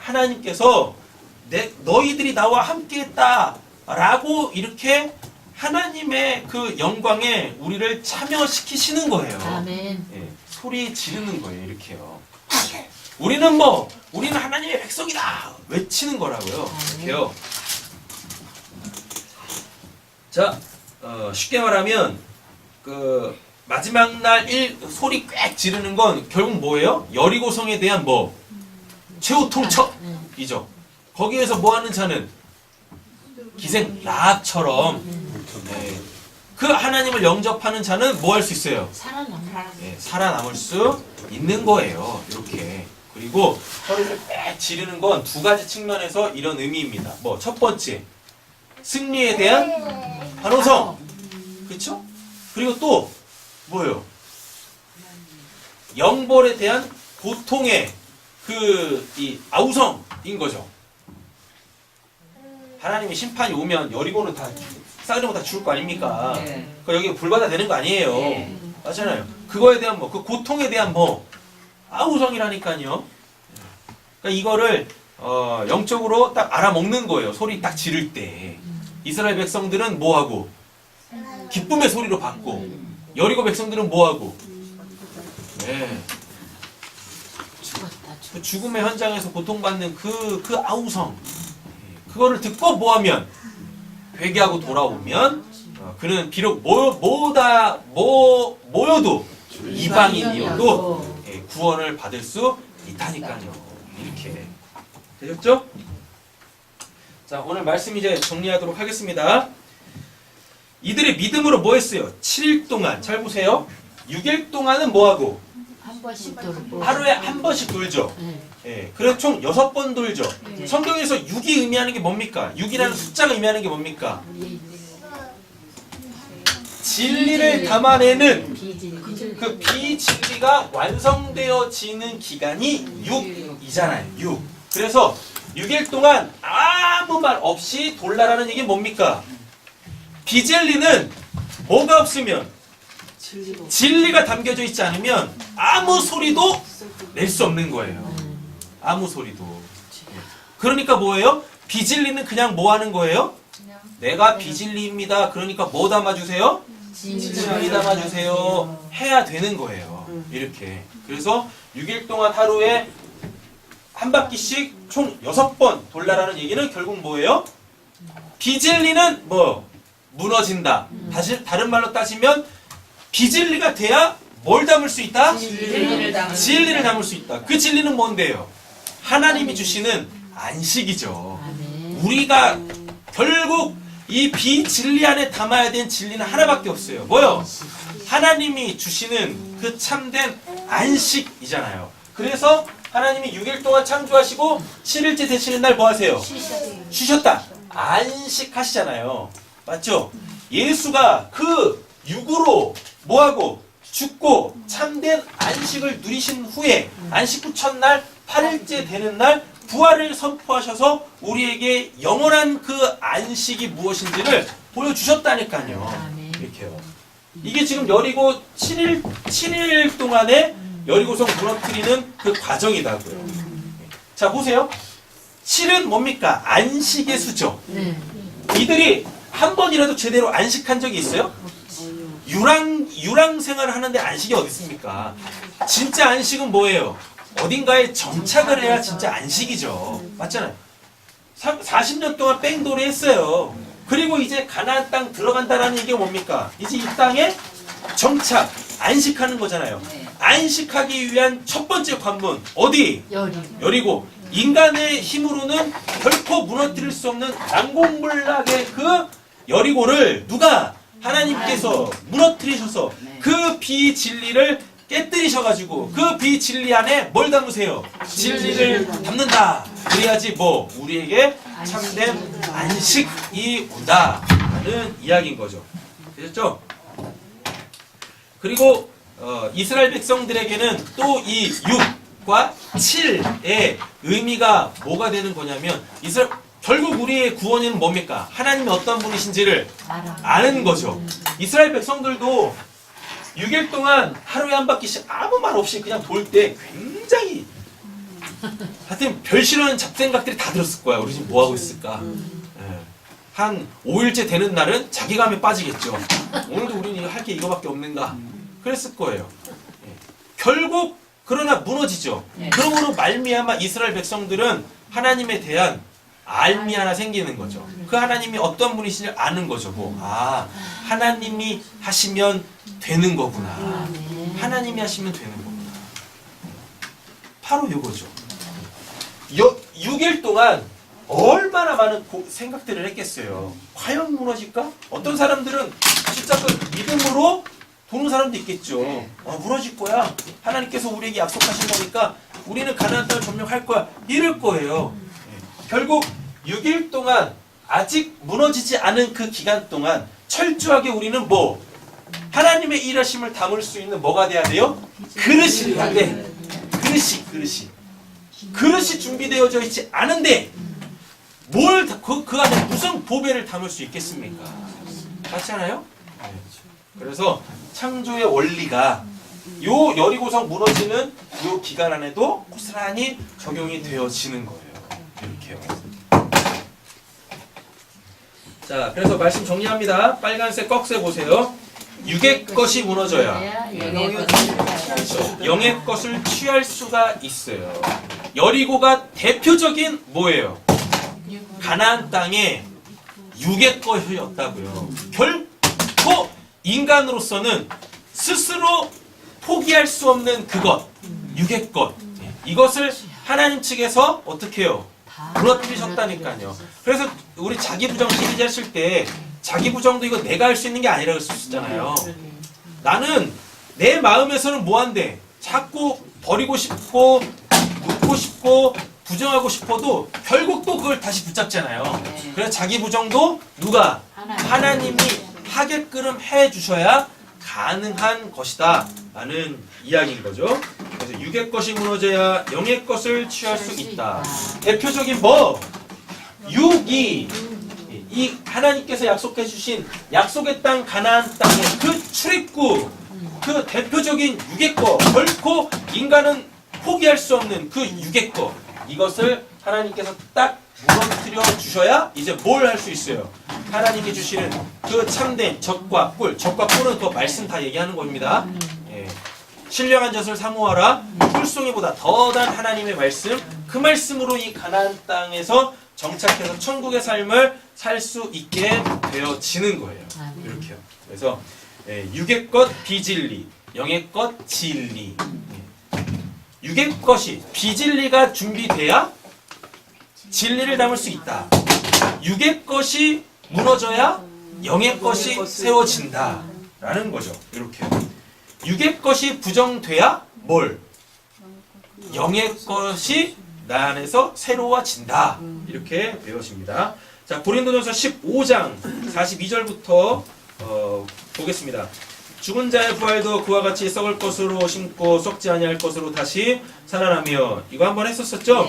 하나님께서 너희들이 나와 함께했다라고 이렇게 하나님의 그 영광에 우리를 참여시키시는 거예요. 아멘. 예, 소리 지르는 거예요. 이렇게요. 우리는 하나님의 백성이다 외치는 거라고요. 이렇게요. 자, 쉽게 말하면 그 마지막 날 소리 꽥 지르는 건 결국 뭐예요? 여리고성에 대한 뭐 최후 통첩이죠. 거기에서 뭐 하는 자는 기생 라합처럼 네, 그 하나님을 영접하는 자는 뭐 할 수 있어요? 네, 살아남을 수 있는 거예요. 이렇게. 그리고 소리를 빽 지르는 건 두 가지 측면에서 이런 의미입니다. 뭐 첫 번째 승리에 대한 환호성, 그렇죠? 그리고 또 뭐예요? 영벌에 대한 고통의 이 아우성인 거죠. 하나님의 심판이 오면 여리고는 다 싸그리 다 죽을 거 아닙니까? 네. 여기 불바다 되는 거 아니에요. 네. 맞잖아요. 그거에 대한 그 고통에 대한 아우성이라니까요. 그러니까 이거를 영적으로 딱 알아먹는 거예요. 소리 딱 지를 때. 이스라엘 백성들은 뭐하고? 기쁨의 소리로 받고, 여리고 백성들은 뭐하고? 네. 그 죽음의 현장에서 고통받는 그 아우성. 그거를 듣고 뭐하면? 회개하고 돌아오면 그는 비록 모여도 이방인이어도 구원을 받을 수 있다니까요. 이렇게 되셨죠? 자, 오늘 말씀 이제 정리하도록 하겠습니다. 이들이 믿음으로 뭐 했어요? 7일 동안 잘 보세요. 6일 동안은 뭐하고? 한 번씩 돌고 하루에 한 번씩 돌죠. 예, 그래서 총 6번 돌죠. 성경에서 6이 의미하는 게 뭡니까? 6이라는 숫자가 의미하는 게 뭡니까? 진리를 담아내는 그 비진리가 완성되어지는 기간이 6이잖아요. 6. 그래서 6일 동안 아무 말 없이 돌라라는 얘기 뭡니까? 비진리는 뭐가 없으면? 진리가 담겨져 있지 않으면 아무 소리도 낼 수 없는 거예요. 아무 소리도. 그러니까 뭐예요? 비진리는 그냥 뭐 하는 거예요? 내가 비진리입니다. 그러니까 뭐 담아주세요? 진리 담아주세요. 해야 되는 거예요. 이렇게. 그래서 6일 동안 하루에 한 바퀴씩 총 6번 돌라라는 얘기는 결국 뭐예요? 비진리는 뭐? 무너진다. 다른 말로 따지면 비진리가 돼야 뭘 담을 수 있다? 진리를 담을 수 있다. 그 진리는 뭔데요? 하나님이 주시는 안식이죠. 우리가 결국 이 비진리 안에 담아야 되는 진리는 하나밖에 없어요. 뭐요? 하나님이 주시는 그 참된 안식이잖아요. 그래서 하나님이 6일 동안 창조하시고 7일째 되시는 날 뭐 하세요? 쉬셨다. 안식하시잖아요. 맞죠? 예수가 그 육으로 뭐하고 죽고 참된 안식을 누리신 후에 안식 후 첫날 8일째 되는 날 부활을 선포하셔서 우리에게 영원한 그 안식이 무엇인지를 보여주셨다니까요. 이렇게요. 이게 지금 여리고 7일 동안에 여리고성 무너뜨리는 그 과정이다고요. 자, 보세요. 7은 뭡니까? 안식의 수죠. 이들이 한 번이라도 제대로 안식한 적이 있어요? 유랑 생활을 하는데 안식이 어디 있습니까? 진짜 안식은 뭐예요? 어딘가에 정착을 해야 진짜 안식이죠. 맞잖아요. 40년 동안 뺑돌이 했어요. 그리고 이제 가나안 땅 들어간다라는 얘기가 뭡니까? 이제 이 땅에 정착, 안식하는 거잖아요. 안식하기 위한 첫 번째 관문 어디? 여리고. 인간의 힘으로는 결코 무너뜨릴 수 없는 난공불락의 그 여리고를 누가? 하나님께서 무너뜨리셔서 그 비진리를 깨뜨리셔가지고 그 비진리 안에 뭘 담으세요? 진리를 담는다. 그래야지 뭐 우리에게 참된 안식이 온다는 이야기인 거죠. 되셨죠? 그리고 이스라엘 백성들에게는 또 이 6과 7의 의미가 뭐가 되는 거냐면 결국 우리의 구원은 뭡니까? 하나님이 어떤 분이신지를 아는 거죠. 이스라엘 백성들도 6일 동안 하루에 한 바퀴씩 아무 말 없이 그냥 돌 때 굉장히 하여튼 별 싫어하는 잡생각들이 다 들었을 거야. 우리 지금 뭐 하고 있을까? 한 5일째 되는 날은 자기감에 빠지겠죠. 오늘도 우리는 할 게 이거밖에 없는가? 그랬을 거예요. 결국 그러나 무너지죠. 그러므로 말미암아 이스라엘 백성들은 하나님에 대한 알미 하나 생기는 거죠. 그 하나님이 어떤 분이신지 아는 거죠. 뭐, 하나님이 하시면 되는 거구나. 하나님이 하시면 되는 거구나. 바로 이거죠. 6일 동안 얼마나 많은 생각들을 했겠어요. 과연 무너질까? 어떤 사람들은 진짜 그 믿음으로 보는 사람도 있겠죠. 무너질 거야. 하나님께서 우리에게 약속하신 거니까 우리는 가나안 땅을 점령할 거야. 이럴 거예요. 결국 6일 동안 아직 무너지지 않은 그 기간 동안 철저하게 우리는 뭐? 하나님의 일하심을 담을 수 있는 뭐가 돼야 돼요? 그릇이 돼야 돼. 그릇이 준비되어져 있지 않은데 뭘 그 안에 무슨 보배를 담을 수 있겠습니까? 맞잖아요? 그래서 창조의 원리가 요 여리고성 무너지는 요 기간 안에도 고스란히 적용이 되어지는 거예요. 이렇게요. 자, 그래서 말씀 정리합니다. 빨간색 꺽쇠 보세요. 육의 것이 무너져야 영의 것을 취할 수가 있어요. 여리고가 대표적인 뭐예요? 가나안 땅에 육의 것이었다고요. 결코 인간으로서는 스스로 포기할 수 없는 그것, 육의 것. 이것을 하나님 측에서 어떻게 해요? 무너뜨리셨다니까요. 그래서 우리 자기부정 시리즈 했을 때 자기부정도 이거 내가 할 수 있는 게 아니라고 했었잖아요. 나는 내 마음에서는 뭐한데? 자꾸 버리고 싶고 묻고 싶고 부정하고 싶어도 결국 또 그걸 다시 붙잡잖아요. 그래서 자기부정도 누가? 하나님이 하게끔 해주셔야 가능한 것이다 라는 이야기인 거죠. 그래서 육의 것이 무너져야 영의 것을 취할 수 있다. 대표적인 뭐? 육이 이 하나님께서 약속해 주신 약속의 땅 가나안 땅의 그 출입구 그 대표적인 육의 거, 결코 인간은 포기할 수 없는 그 육의 거, 이것을 하나님께서 딱 무너뜨려 주셔야 이제 뭘 할 수 있어요. 하나님이 주시는 그 참된 젖과 꿀, 젖과 꿀은 또 말씀 다 얘기하는 겁니다. 예. 신령한 젖을 사모하라. 꿀송이보다 더한 하나님의 말씀, 그 말씀으로 이 가나안 땅에서 정착해서 천국의 삶을 살 수 있게 되어지는 거예요. 이렇게요. 그래서 육의 것 비진리, 영의 것 진리. 육의 것이 비진리가 준비돼야 진리를 담을 수 있다. 육의 것이 무너져야 영의 것이 세워진다. 라는 거죠. 이렇게. 육의 것이 부정돼야 뭘? 영의 것이 나 안에서 새로워진다. 이렇게 배워집니다. 자, 고린도전서 15장 42절부터 보겠습니다. 죽은 자의 부활도 그와 같이 썩을 것으로 심고 썩지 아니할 것으로 다시 살아나며, 이거 한번 했었었죠?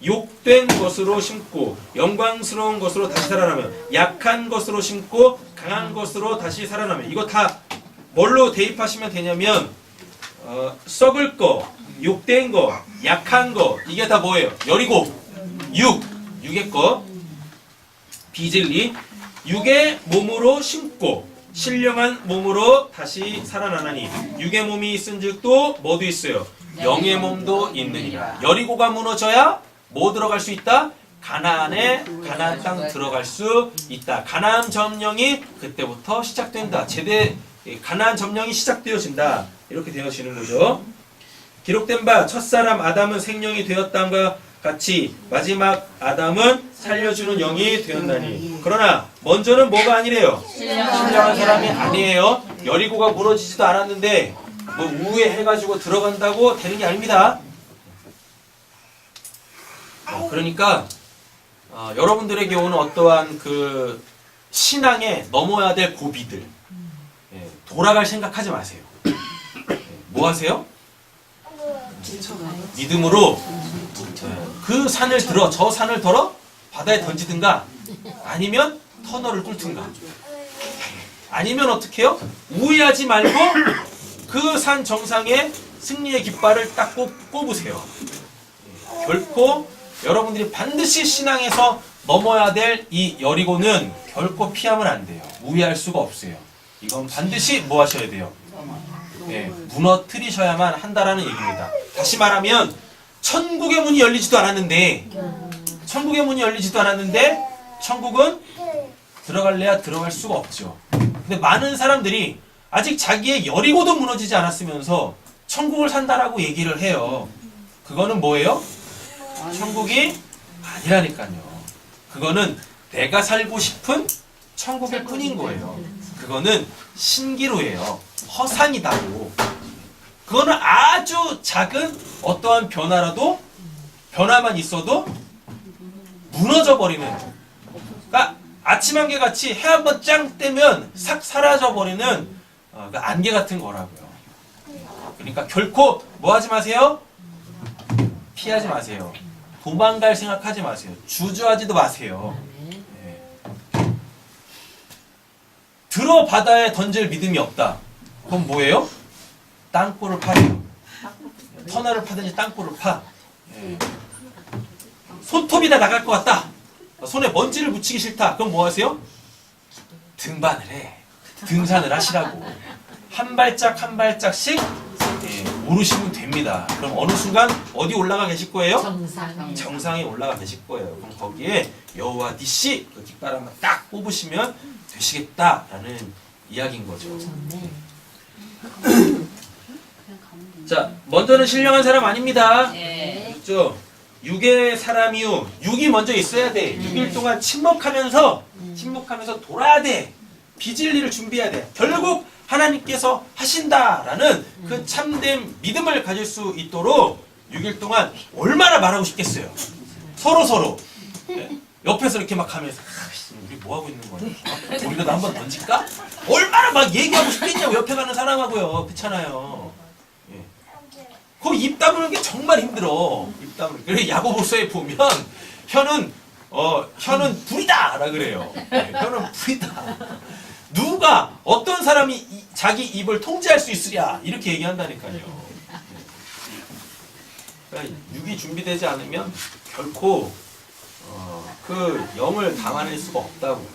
욕된 것으로 심고 영광스러운 것으로 다시 살아나며, 약한 것으로 심고 강한 것으로 다시 살아나며, 이거 다 뭘로 대입하시면 되냐면 썩을 거, 욕된 거, 약한 거, 이게 다 뭐예요? 열이고 육의 거 비진리, 육의 몸으로 심고 신령한 몸으로 다시 살아나나니, 육의 몸이 있은즉 또 뭐도 있어요? 영의 몸도 있느니라. 여리고가 무너져야 뭐 들어갈 수 있다? 가나안 땅 들어갈 수 있다. 가나안 점령이 그때부터 시작된다. 가나안 점령이 시작되어진다. 이렇게 되어지는 거죠. 기록된 바 첫사람 아담은 생명이 되었다함과 같이 마지막 아담은 살려주는 영이 되었나니, 그러나 먼저는 뭐가 아니래요? 신령한 사람이 아니에요. 여리고가 무너지지도 않았는데 뭐 우회해가지고 들어간다고 되는 게 아닙니다. 그러니까 여러분들에게 오는 어떠한 그 신앙에 넘어야 될 고비들, 돌아갈 생각하지 마세요. 뭐 하세요? 믿음으로 그 산을 들어, 저 산을 들어 바다에 던지든가, 아니면 터널을 뚫든가, 아니면 어떻게 해요? 우회하지 말고 그 산 정상에 승리의 깃발을 딱 꼽으세요. 결코 여러분들이 반드시 신앙에서 넘어야 될 이 여리고는 결코 피하면 안 돼요. 우회할 수가 없어요. 이건 반드시 뭐 하셔야 돼요? 무너뜨리셔야만 한다라는 얘기입니다. 다시 말하면 천국의 문이 열리지도 않았는데 천국은 들어갈래야 들어갈 수가 없죠. 근데 많은 사람들이 아직 자기의 여리고도 무너지지 않았으면서 천국을 산다라고 얘기를 해요. 그거는 뭐예요? 천국이 아니라니까요. 그거는 내가 살고 싶은 천국일 뿐인 거예요. 그거는 신기루예요. 허상이다고. 그거는 아주 작은 어떠한 변화만 있어도 무너져 버리는, 그러니까 아침 안개 같이 해 한번 짱 뜨면 싹 사라져 버리는 그 안개 같은 거라고요. 그러니까 결코 뭐 하지 마세요? 피하지 마세요. 도망갈 생각하지 마세요. 주저하지도 마세요. 들어 바다에 던질 믿음이 없다. 그럼 뭐예요? 땅굴을 파세요. 터널을 파든지 땅굴을 파. 손톱이 다 나갈 것 같다. 손에 먼지를 묻히기 싫다. 그럼 뭐 하세요? 등반을 해. 등산을 하시라고. 한 발짝 한 발짝씩 오르시면 됩니다. 그럼 어느 순간 어디 올라가 계실 거예요? 정상에 올라가 계실 거예요. 그럼 거기에 여호와 니시 그 깃발 한번 딱 뽑으시면 되시겠다라는 이야기인 거죠. 자, 먼저는 신령한 사람 아닙니다. 그렇죠? 육의 사람이요. 육이 먼저 있어야 돼. 6일 동안 침묵하면서 돌아야 돼. 비진리를 준비해야 돼. 결국 하나님께서 하신다라는 그 참된 믿음을 가질 수 있도록 6일 동안 얼마나 말하고 싶겠어요. 서로 옆에서 이렇게 막 하면서 우리 뭐 하고 있는 거야? 우리라도 한번 던질까? 얼마나 막 얘기하고 싶겠냐고, 옆에 가는 사람하고요. 그렇잖아요. 그 입 다무는 게 정말 힘들어. 입 다무는. 그래 야고보서에 보면 혀는 불이다라 그래요. 혀는 불이다. 누가 어떤 사람이 자기 입을 통제할 수 있으랴 이렇게 얘기한다니까요. 그러니까 육이 준비되지 않으면 결코 그 영을 담아낼 수가 없다고.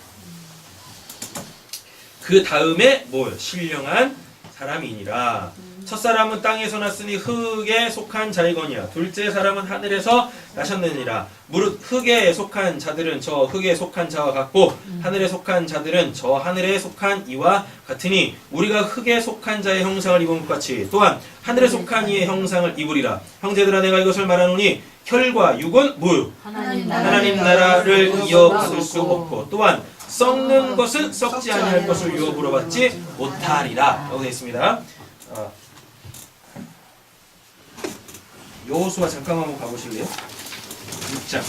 그 다음에 뭐요? 신령한 사람이니라. 첫사람은 땅에서 났으니 흙에 속한 자이거니와 둘째 사람은 하늘에서 나셨느니라. 무릇 흙에 속한 자들은 저 흙에 속한 자와 같고 하늘에 속한 자들은 저 하늘에 속한 이와 같으니 우리가 흙에 속한 자의 형상을 입은 것 같이 또한 하늘에 속한 이의 형상을 입으리라. 형제들아 내가 이것을 말하노니 혈과 육은 뭐요? 하나님 하나님 나라를 이어받을 수 없고 또한 썩는 것은 썩지 아니할 것을 유업으로 받지 못하리라. 라고 되어 있습니다. 여호수아 잠깐만 한번 가보실래요? 6장.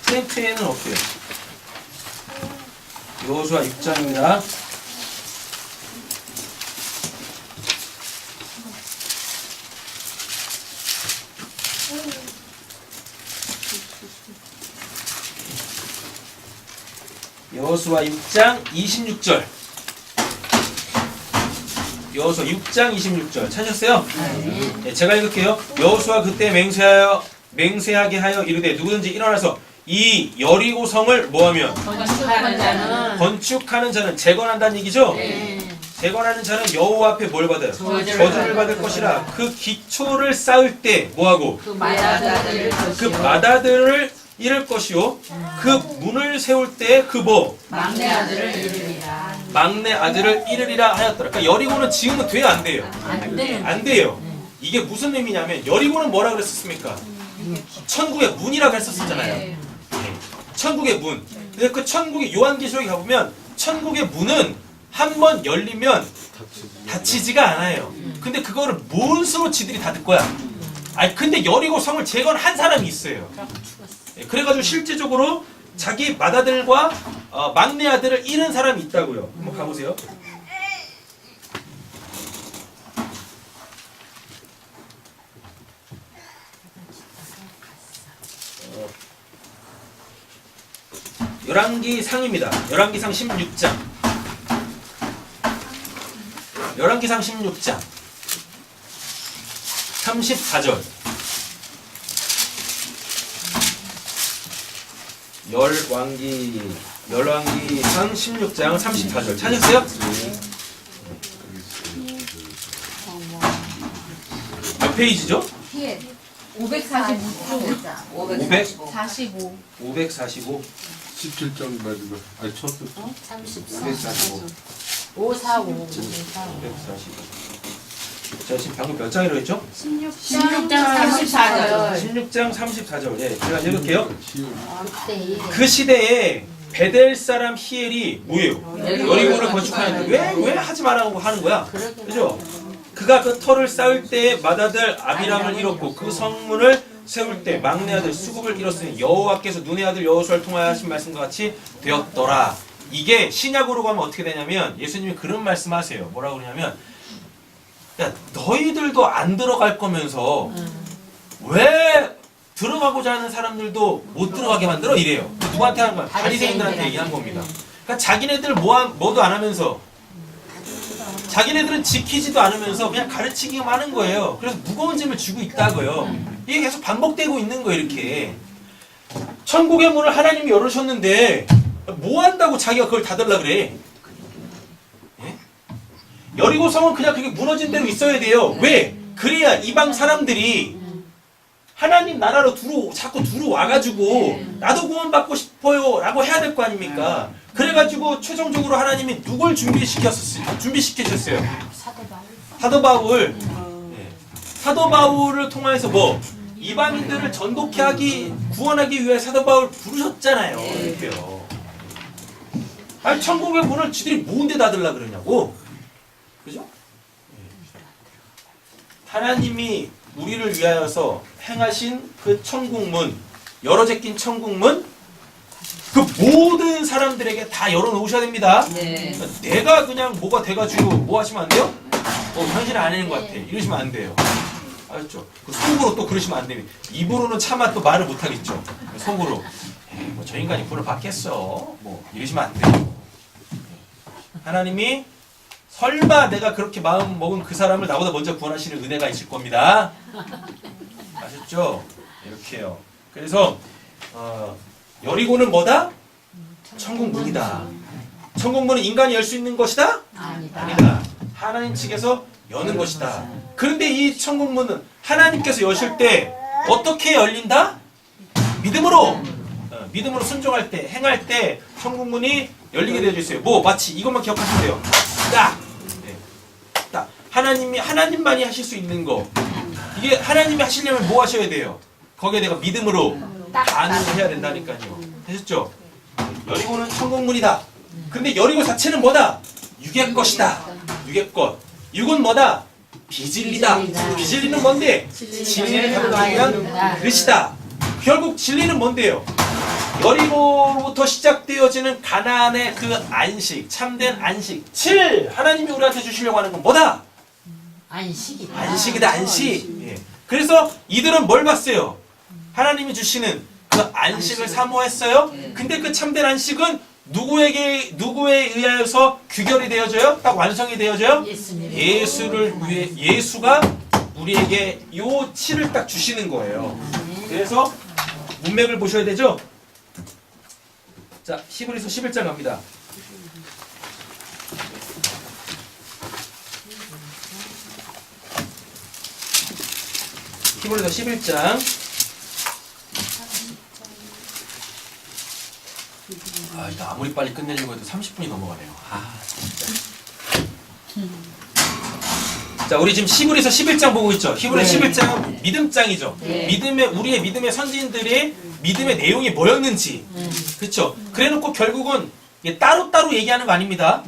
프린트에는 없어요. 여호수아 6장입니다. 여호수아 6장 26절. 여호수아 6장 26절 찾으셨어요? 네, 제가 읽을게요. 여호수아 그때 맹세하게 하여 이르되 누구든지 일어나서 이 여리고 성을 뭐하면 건축하는 자는 재건한다는 얘기죠? 재건하는 자는 여호와 앞에 뭘 받아요? 저주를 받을 것이라. 그 기초를 쌓을 때 뭐하고? 그 마다들을 잃을 것이요 그 문을 세울 때 그 뭐? 막내 아들을 이르리라. 막내 아들을 잃으리라 하였더라. 그러니까 여리고는 지금은 돼요, 안 돼요? 안 돼요. 이게 무슨 의미냐면 여리고는 뭐라 그랬었습니까? 천국의 문이라고 했었잖아요. 네. 천국의 문. 근데 그 천국의 요한계시록에 가보면 천국의 문은 한 번 열리면 닫히지가 않아요. 근데 그거를 몬스로 지들이 닫을 거야. 아니 근데 여리고 성을 재건한 사람이 있어요. 그래가지고 실제적으로 자기 맏아들과 막내 아들을 잃은 사람이 있다고요. 한번 가보세요. 열왕기상입니다. 열왕기상 16장. 열왕기상 16장 34절. 열왕기상 16장 34절 찾으셨어요? 몇 페이지죠? 545쪽. 545. 17장 마지막. 아니 첫 545. 545. 545. 자, 지금 방금 몇 장이라고 했죠? 16장 34절. 16장 34절. 예, 제가 읽을게요. 그때 그 시대에 베델 사람 히엘이 뭐예요? 여리고를 건축하는데 왜 하지 말라고 하는 거야? 그죠? 그가 그 터를 쌓을 때에 맏아들 아비람을 잃었고 그 성문을 세울 때 막내 아들 수굽을 잃었으니 여호와께서 눈의 아들 여호수아를 통하여 하신 말씀과 같이 되었더라. 이게 신약으로 가면 어떻게 되냐면 예수님이 그런 말씀하세요. 뭐라고 그러냐면 야 너희들도 안 들어갈 거면서 왜 들어가고자 하는 사람들도 못 들어가게 만들어? 이래요. 누구한테 하는 거야? 바리새인들한테 얘기한 겁니다. 그러니까 자기네들 뭐도 안 하면서 자기네들은 지키지도 않으면서 그냥 가르치기만 하는 거예요. 그래서 무거운 짐을 쥐고 있다고요. 이게 계속 반복되고 있는 거예요. 이렇게 천국의 문을 하나님이 열으셨는데 뭐 한다고 자기가 그걸 닫으려고 그래? 예? 여리고성은 그냥 그게 무너진 대로 있어야 돼요. 왜? 그래야 이방 사람들이 하나님 나라로 자꾸 들어와가지고 나도 구원받고 싶어요 라고 해야 될 거 아닙니까? 그래가지고 최종적으로 하나님이 누굴 준비시키셨어요? 사도 바울. 사도 바울을 통해서 뭐 이방인들을 전독케 구원하기 위해 사도 바울 부르셨잖아요. 이렇게요. 아니 천국의 문을 지들이 뭔데 닫으려 그러냐고. 그죠? 하나님이 우리를 위하여서 행하신 그 천국문, 열어 제낀 천국문, 그 모든 사람들에게 다 열어놓으셔야 됩니다. 네. 내가 그냥 뭐가 돼가지고 뭐 하시면 안 돼요? 현실 안 하는 것 같아. 이러시면 안 돼요. 알았죠? 그 속으로 또 그러시면 안 됩니다. 입으로는 차마 또 말을 못 하겠죠. 속으로. 저 인간이 구원을 받겠어. 뭐 이러시면 안 돼요. 하나님이 설마 내가 그렇게 마음 먹은 그 사람을 나보다 먼저 구원하시는 은혜가 있을 겁니다. 아셨죠? 이렇게요. 그래서 여리고는 뭐다? 천국 문이다. 천국 문은 인간이 열 수 있는 것이다? 아니다. 하나님 측에서 여는 것이다. 그런데 이 천국 문은 하나님께서 여실 때 어떻게 열린다? 믿음으로. 믿음으로 순종할 때, 행할 때 천국 문이 열리게 되어 있어요. 뭐 마치 이것만 기억하시면 돼요. 딱, 네. 딱 하나님만이 하실 수 있는 거. 이게 하나님이 하시려면 뭐 하셔야 돼요? 거기에 내가 믿음으로 반응을 해야 된다니까요. 되셨죠? 여리고는 천국 문이다. 근데 여리고 자체는 뭐다? 육의 것이다. 육의 것. 육은 뭐다? 비진리다. 비진리는 뭔데? 진리를 가르치기 위한 그릇이다. 결국 진리는 뭔데요? 여리고로부터 시작되어지는 가나안의 그 안식, 참된 안식. 7. 하나님이 우리한테 주시려고 하는 건 뭐다? 안식이다. 안식이다, 안식. 예. 그래서 이들은 뭘 봤어요? 하나님이 주시는 그 안식을 사모했어요. 근데 그 참된 안식은 누구에 의하여서 규결이 되어져요? 딱 완성이 되어져요? 예수를 위해, 예수가 우리에게 요 7을 딱 주시는 거예요. 그래서 문맥을 보셔야 되죠? 자, 히브리서 11장 갑니다. 히브리서 11장. 이거 아무리 빨리 끝내려고 해도 30분이 넘어가네요. 진짜. 자, 우리 지금 히브리서 11장 보고 있죠? 히브리서 11장은 믿음장이죠? 우리의 믿음의 선지인들의 믿음의 내용이 뭐였는지. 그렇죠? 그래놓고 결국은 따로따로 얘기하는 거 아닙니다.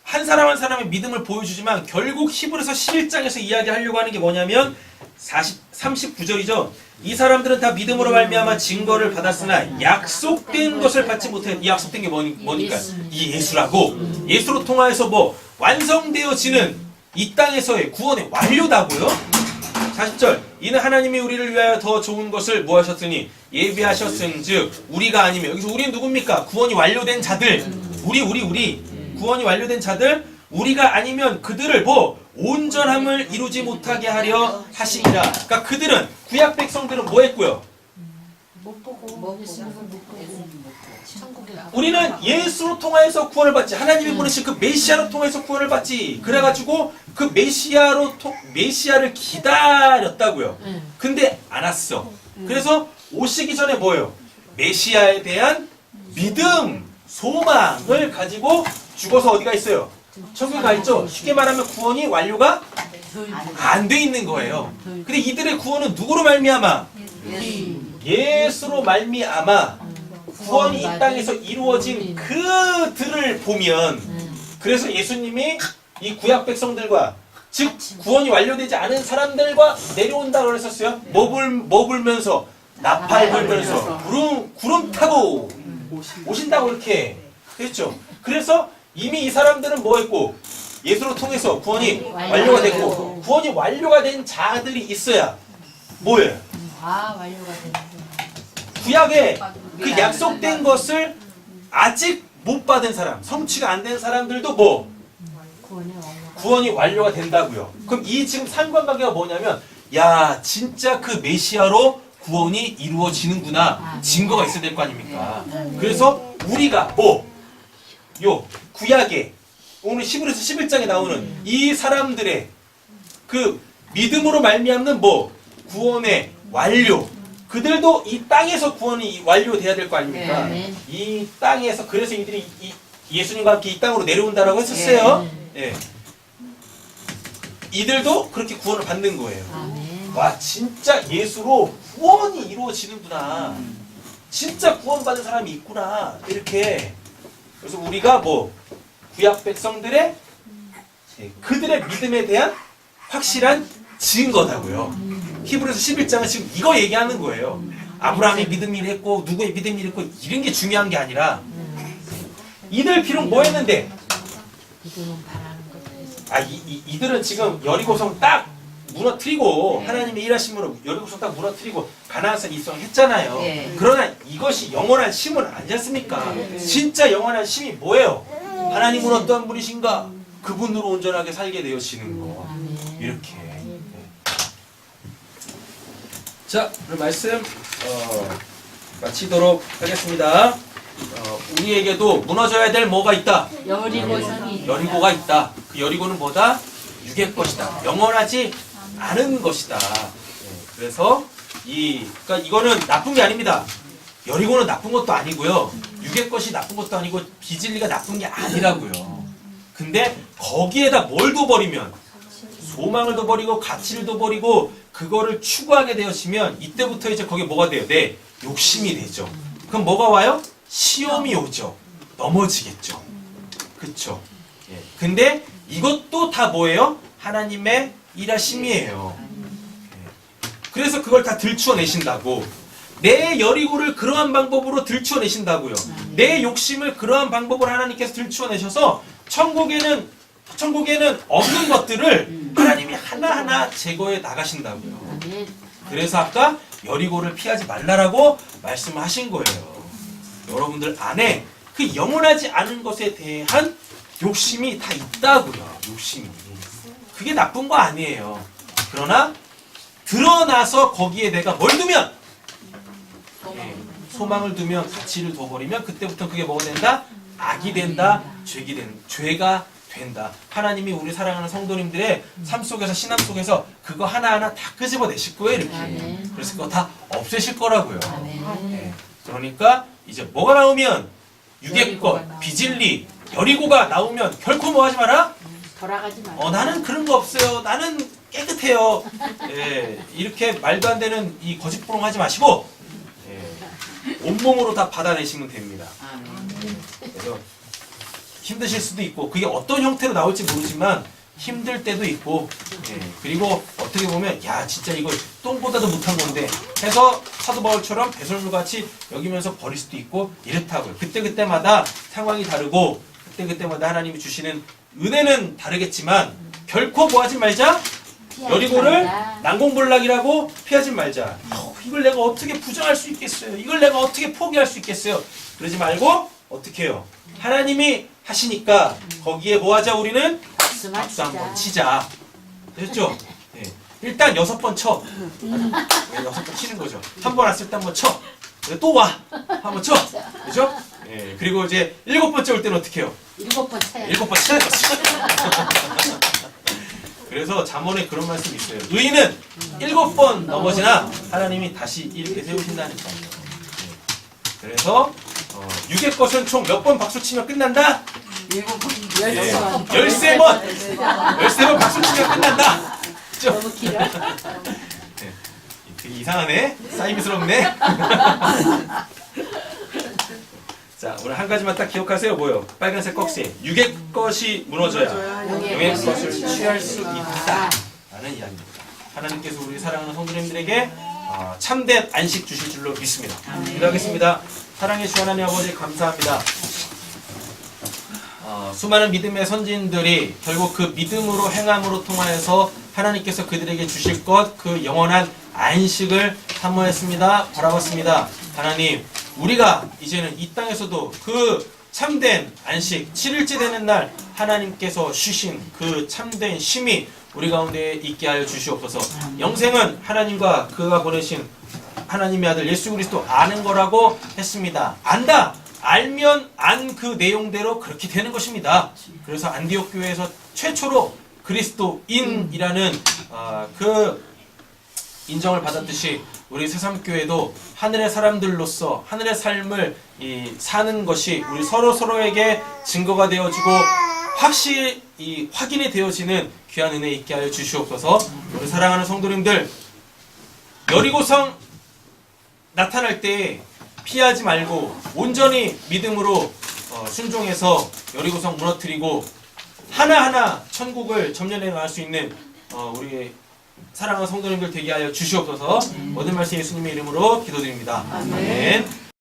한 사람 한 사람의 믿음을 보여주지만 결국 히브리서 11장에서 이야기하려고 하는 게 뭐냐면 39절이죠. 이 사람들은 다 믿음으로 말미암아 증거를 받았으나 약속된 것을 받지 못해. 이 약속된 게 뭐니까? 이 예수라고. 예수로 통하여서 뭐 완성되어지는 이 땅에서의 구원의 완료다고요. 40절. 이는 하나님이 우리를 위하여 더 좋은 것을 뭐 하셨으니 예비하셨은즉 우리가 아니면, 여기서 우리는 누굽니까? 구원이 완료된 자들. 우리 구원이 완료된 자들. 우리가 아니면 그들을 뭐 온전함을 이루지 못하게 하려 하시니라. 그러니까 그들은, 구약 백성들은 뭐 했고요? 못 보고 천국에 가. 우리는 예수로 통하여서 구원을 받지. 하나님이 보내신 그 메시아로 통해서 구원을 받지. 그래가지고 그 메시아를 기다렸다고요. 근데 안 왔어. 그래서 오시기 전에 뭐예요? 메시아에 대한 믿음, 소망을 가지고 죽어서 어디가 있어요? 천국에 가 있죠. 쉽게 말하면 구원이 완료가 안 돼 있는 거예요. 근데 이들의 구원은 누구로 말미암아? 예수로 말미암아 구원이 이 땅에서 이루어진 그들을 보면, 그래서 예수님이 이 구약 백성들과, 즉 구원이 완료되지 않은 사람들과 내려온다고 그랬었어요. 뭐 불면서? 나팔 불면서 구름 타고 오신다고 이렇게 했죠. 그래서 이미 이 사람들은 뭐 했고? 예수로 통해서 구원이 완료가 됐고, 구원이 완료가 된 자들이 있어야 뭐예요? 완료가 되는 구약에 그 약속된 것을 아직 못 받은 사람, 성취가 안 된 사람들도 뭐 구원이 완료가 된다고요. 그럼 이 지금 상관관계가 뭐냐면, 야, 진짜 그 메시아로 구원이 이루어지는구나, 증거가 있어야 될 거 아닙니까? 그래서 우리가 요 구약에 오늘 히브리서 11장에 나오는 이 사람들의 그 믿음으로 말미암는 구원의 완료, 그들도 이 땅에서 구원이 완료돼야 될 거 아닙니까? 이 땅에서. 그래서 이들이 예수님과 함께 이 땅으로 내려온다라고 했었어요. 이들도 그렇게 구원을 받는 거예요. 와, 진짜 예수로 구원이 이루어지는구나, 진짜 구원받은 사람이 있구나, 이렇게. 그래서 우리가 구약 백성들의 그들의 믿음에 대한 확실한 증거다고요. 히브리서 11장은 지금 이거 얘기하는 거예요. 아브라함의 믿음이 이랬고 누구의 믿음이 이랬고 이런 게 중요한 게 아니라, 이들 비록 뭐 했는데, 이들은 지금 여리고성 딱 무너뜨리고 하나님의 일하심으로 여리고성 딱 무너뜨리고 가나안성 입성했잖아요. 네. 그러나 이것이 영원한 힘은 아니지 않습니까? 진짜 영원한 힘이 뭐예요? 하나님은 어떠한 분이신가? 그분으로 온전하게 살게 되어지는 거. 이렇게. 자, 그럼 말씀 마치도록 하겠습니다. 우리에게도 무너져야 될 뭐가 있다? 여리고성이 여리고가 있다. 그 여리고는 뭐다? 육의 것이다. 영원하지 않은 것이다. 그래서 그러니까 이거는 나쁜 게 아닙니다. 여리고는 나쁜 것도 아니고요. 육의 것이 나쁜 것도 아니고 비진리가 나쁜 게 아니라고요. 근데 거기에다 뭘 둬버리면 소망을 둬버리고 가치를 둬버리고 그거를 추구하게 되어지면 이때부터 이제 거기에 뭐가 돼요? 내 욕심이 되죠. 그럼 뭐가 와요? 시험이 오죠. 넘어지겠죠. 그쵸? 예. 근데 이것도 다 뭐예요? 하나님의 일하심이에요. 예. 그래서 그걸 다 들추어내신다고. 내 여리고를 그러한 방법으로 들추어내신다고요. 내 욕심을 그러한 방법으로 하나님께서 들추어내셔서 천국에는 없는 것들을 하나님이 하나하나 제거해 나가신다고요. 그래서 아까 여리고를 피하지 말라라고 말씀을 하신 거예요. 여러분들 안에 그 영원하지 않은 것에 대한 욕심이 다 있다고요. 욕심이. 그게 나쁜 거 아니에요. 그러나 드러나서 거기에 내가 뭘 두면 소망을 두면 가치를 둬버리면 그때부터 그게 뭐가 된다? 악이 된다. 죄가 된다. 하나님이 우리 사랑하는 성도님들의 삶 속에서 신앙 속에서 그거 하나하나 다 끄집어내실 거예요. 이렇게. 그래서 그거 다 없애실 거라고요. 네. 그러니까 이제 뭐가 나오면 육의 것, 비진리, 여리고가 나오면 결코 뭐 하지 마라? 돌아가지 마. 나는 그런 거 없어요. 나는 깨끗해요. 예, 이렇게 말도 안 되는 이 거짓부렁 하지 마시고 온몸으로 다 받아내시면 됩니다. 그래서 힘드실 수도 있고 그게 어떤 형태로 나올지 모르지만 힘들 때도 있고 그리고 어떻게 보면 야 진짜 이거 똥보다도 못한 건데 해서 사도 바울처럼 배설물같이 여기면서 버릴 수도 있고 이렇다고요. 그때그때마다 상황이 다르고 그때그때마다 하나님이 주시는 은혜는 다르겠지만 결코 뭐하지 말자. 여리고를 난공불락이라고 피하지 말자. 이걸 내가 어떻게 부정할 수 있겠어요? 이걸 내가 어떻게 포기할 수 있겠어요? 그러지 말고 어떻게 해요? 하나님이 하시니까 거기에 뭐하자 우리는? 박수 한번 치자. 됐죠? 네. 일단 6번 쳐. 6번 치는 거죠. 한 번 왔을 때 한 번 쳐. 또 와. 한번 쳐. 그죠? 네. 그리고 이제 7번째 올 때는 어떻게 해요? 7번 차야. 7번 쳐야 돼. 그래서 잠언에 그런 말씀이 있어요. 의인은 7번 넘어지나 하나님이 다시 이렇게 세우신다니까요. 그래서 육의 것은 총 몇 번 박수 치면 끝난다? 13번. 13번 박수 치면 끝난다. 그죠? 너무 길어. 되게 이상하네. 사이비스럽네. 자, 오늘 한 가지만 딱 기억하세요. 뭐요? 빨간색 꺽쇠. 육의 것이 무너져야 영의 것을 취할 수 있다. 라는 이야기입니다. 하나님께서 우리 사랑하는 성도님들에게 참된 안식 주실 줄로 믿습니다. 기도하겠습니다. 사랑의 주 하나님 아버지 감사합니다. 수많은 믿음의 선진들이 결국 그 믿음으로 행함으로 통하여서 하나님께서 그들에게 주실 것, 그 영원한 안식을 사모했습니다. 바라봤습니다. 하나님, 우리가 이제는 이 땅에서도 그 참된 안식, 7일째 되는 날 하나님께서 주신 그 참된 쉼이 우리 가운데 있게 하여 주시옵소서. 영생은 하나님과 그가 보내신 하나님의 아들 예수 그리스도 아는 거라고 했습니다. 안다! 알면 안 그 내용대로 그렇게 되는 것입니다. 그래서 안디옥 교회에서 최초로 그리스도인이라는 그 인정을 받았듯이 우리 새삼교회도 하늘의 사람들로서 하늘의 삶을 사는 것이 우리 서로에게 증거가 되어지고 확실히 확인이 되어지는 귀한 은혜 있게 하여 주시옵소서. 우리 사랑하는 성도님들, 여리고성 나타날 때 피하지 말고 온전히 믿음으로 순종해서 여리고성 무너뜨리고 하나하나 천국을 점령해 나갈 수 있는 우리 사랑하는 성도님들 되게 하여 주시옵소서. 모든 말씀 예수님의 이름으로 기도드립니다. 아멘.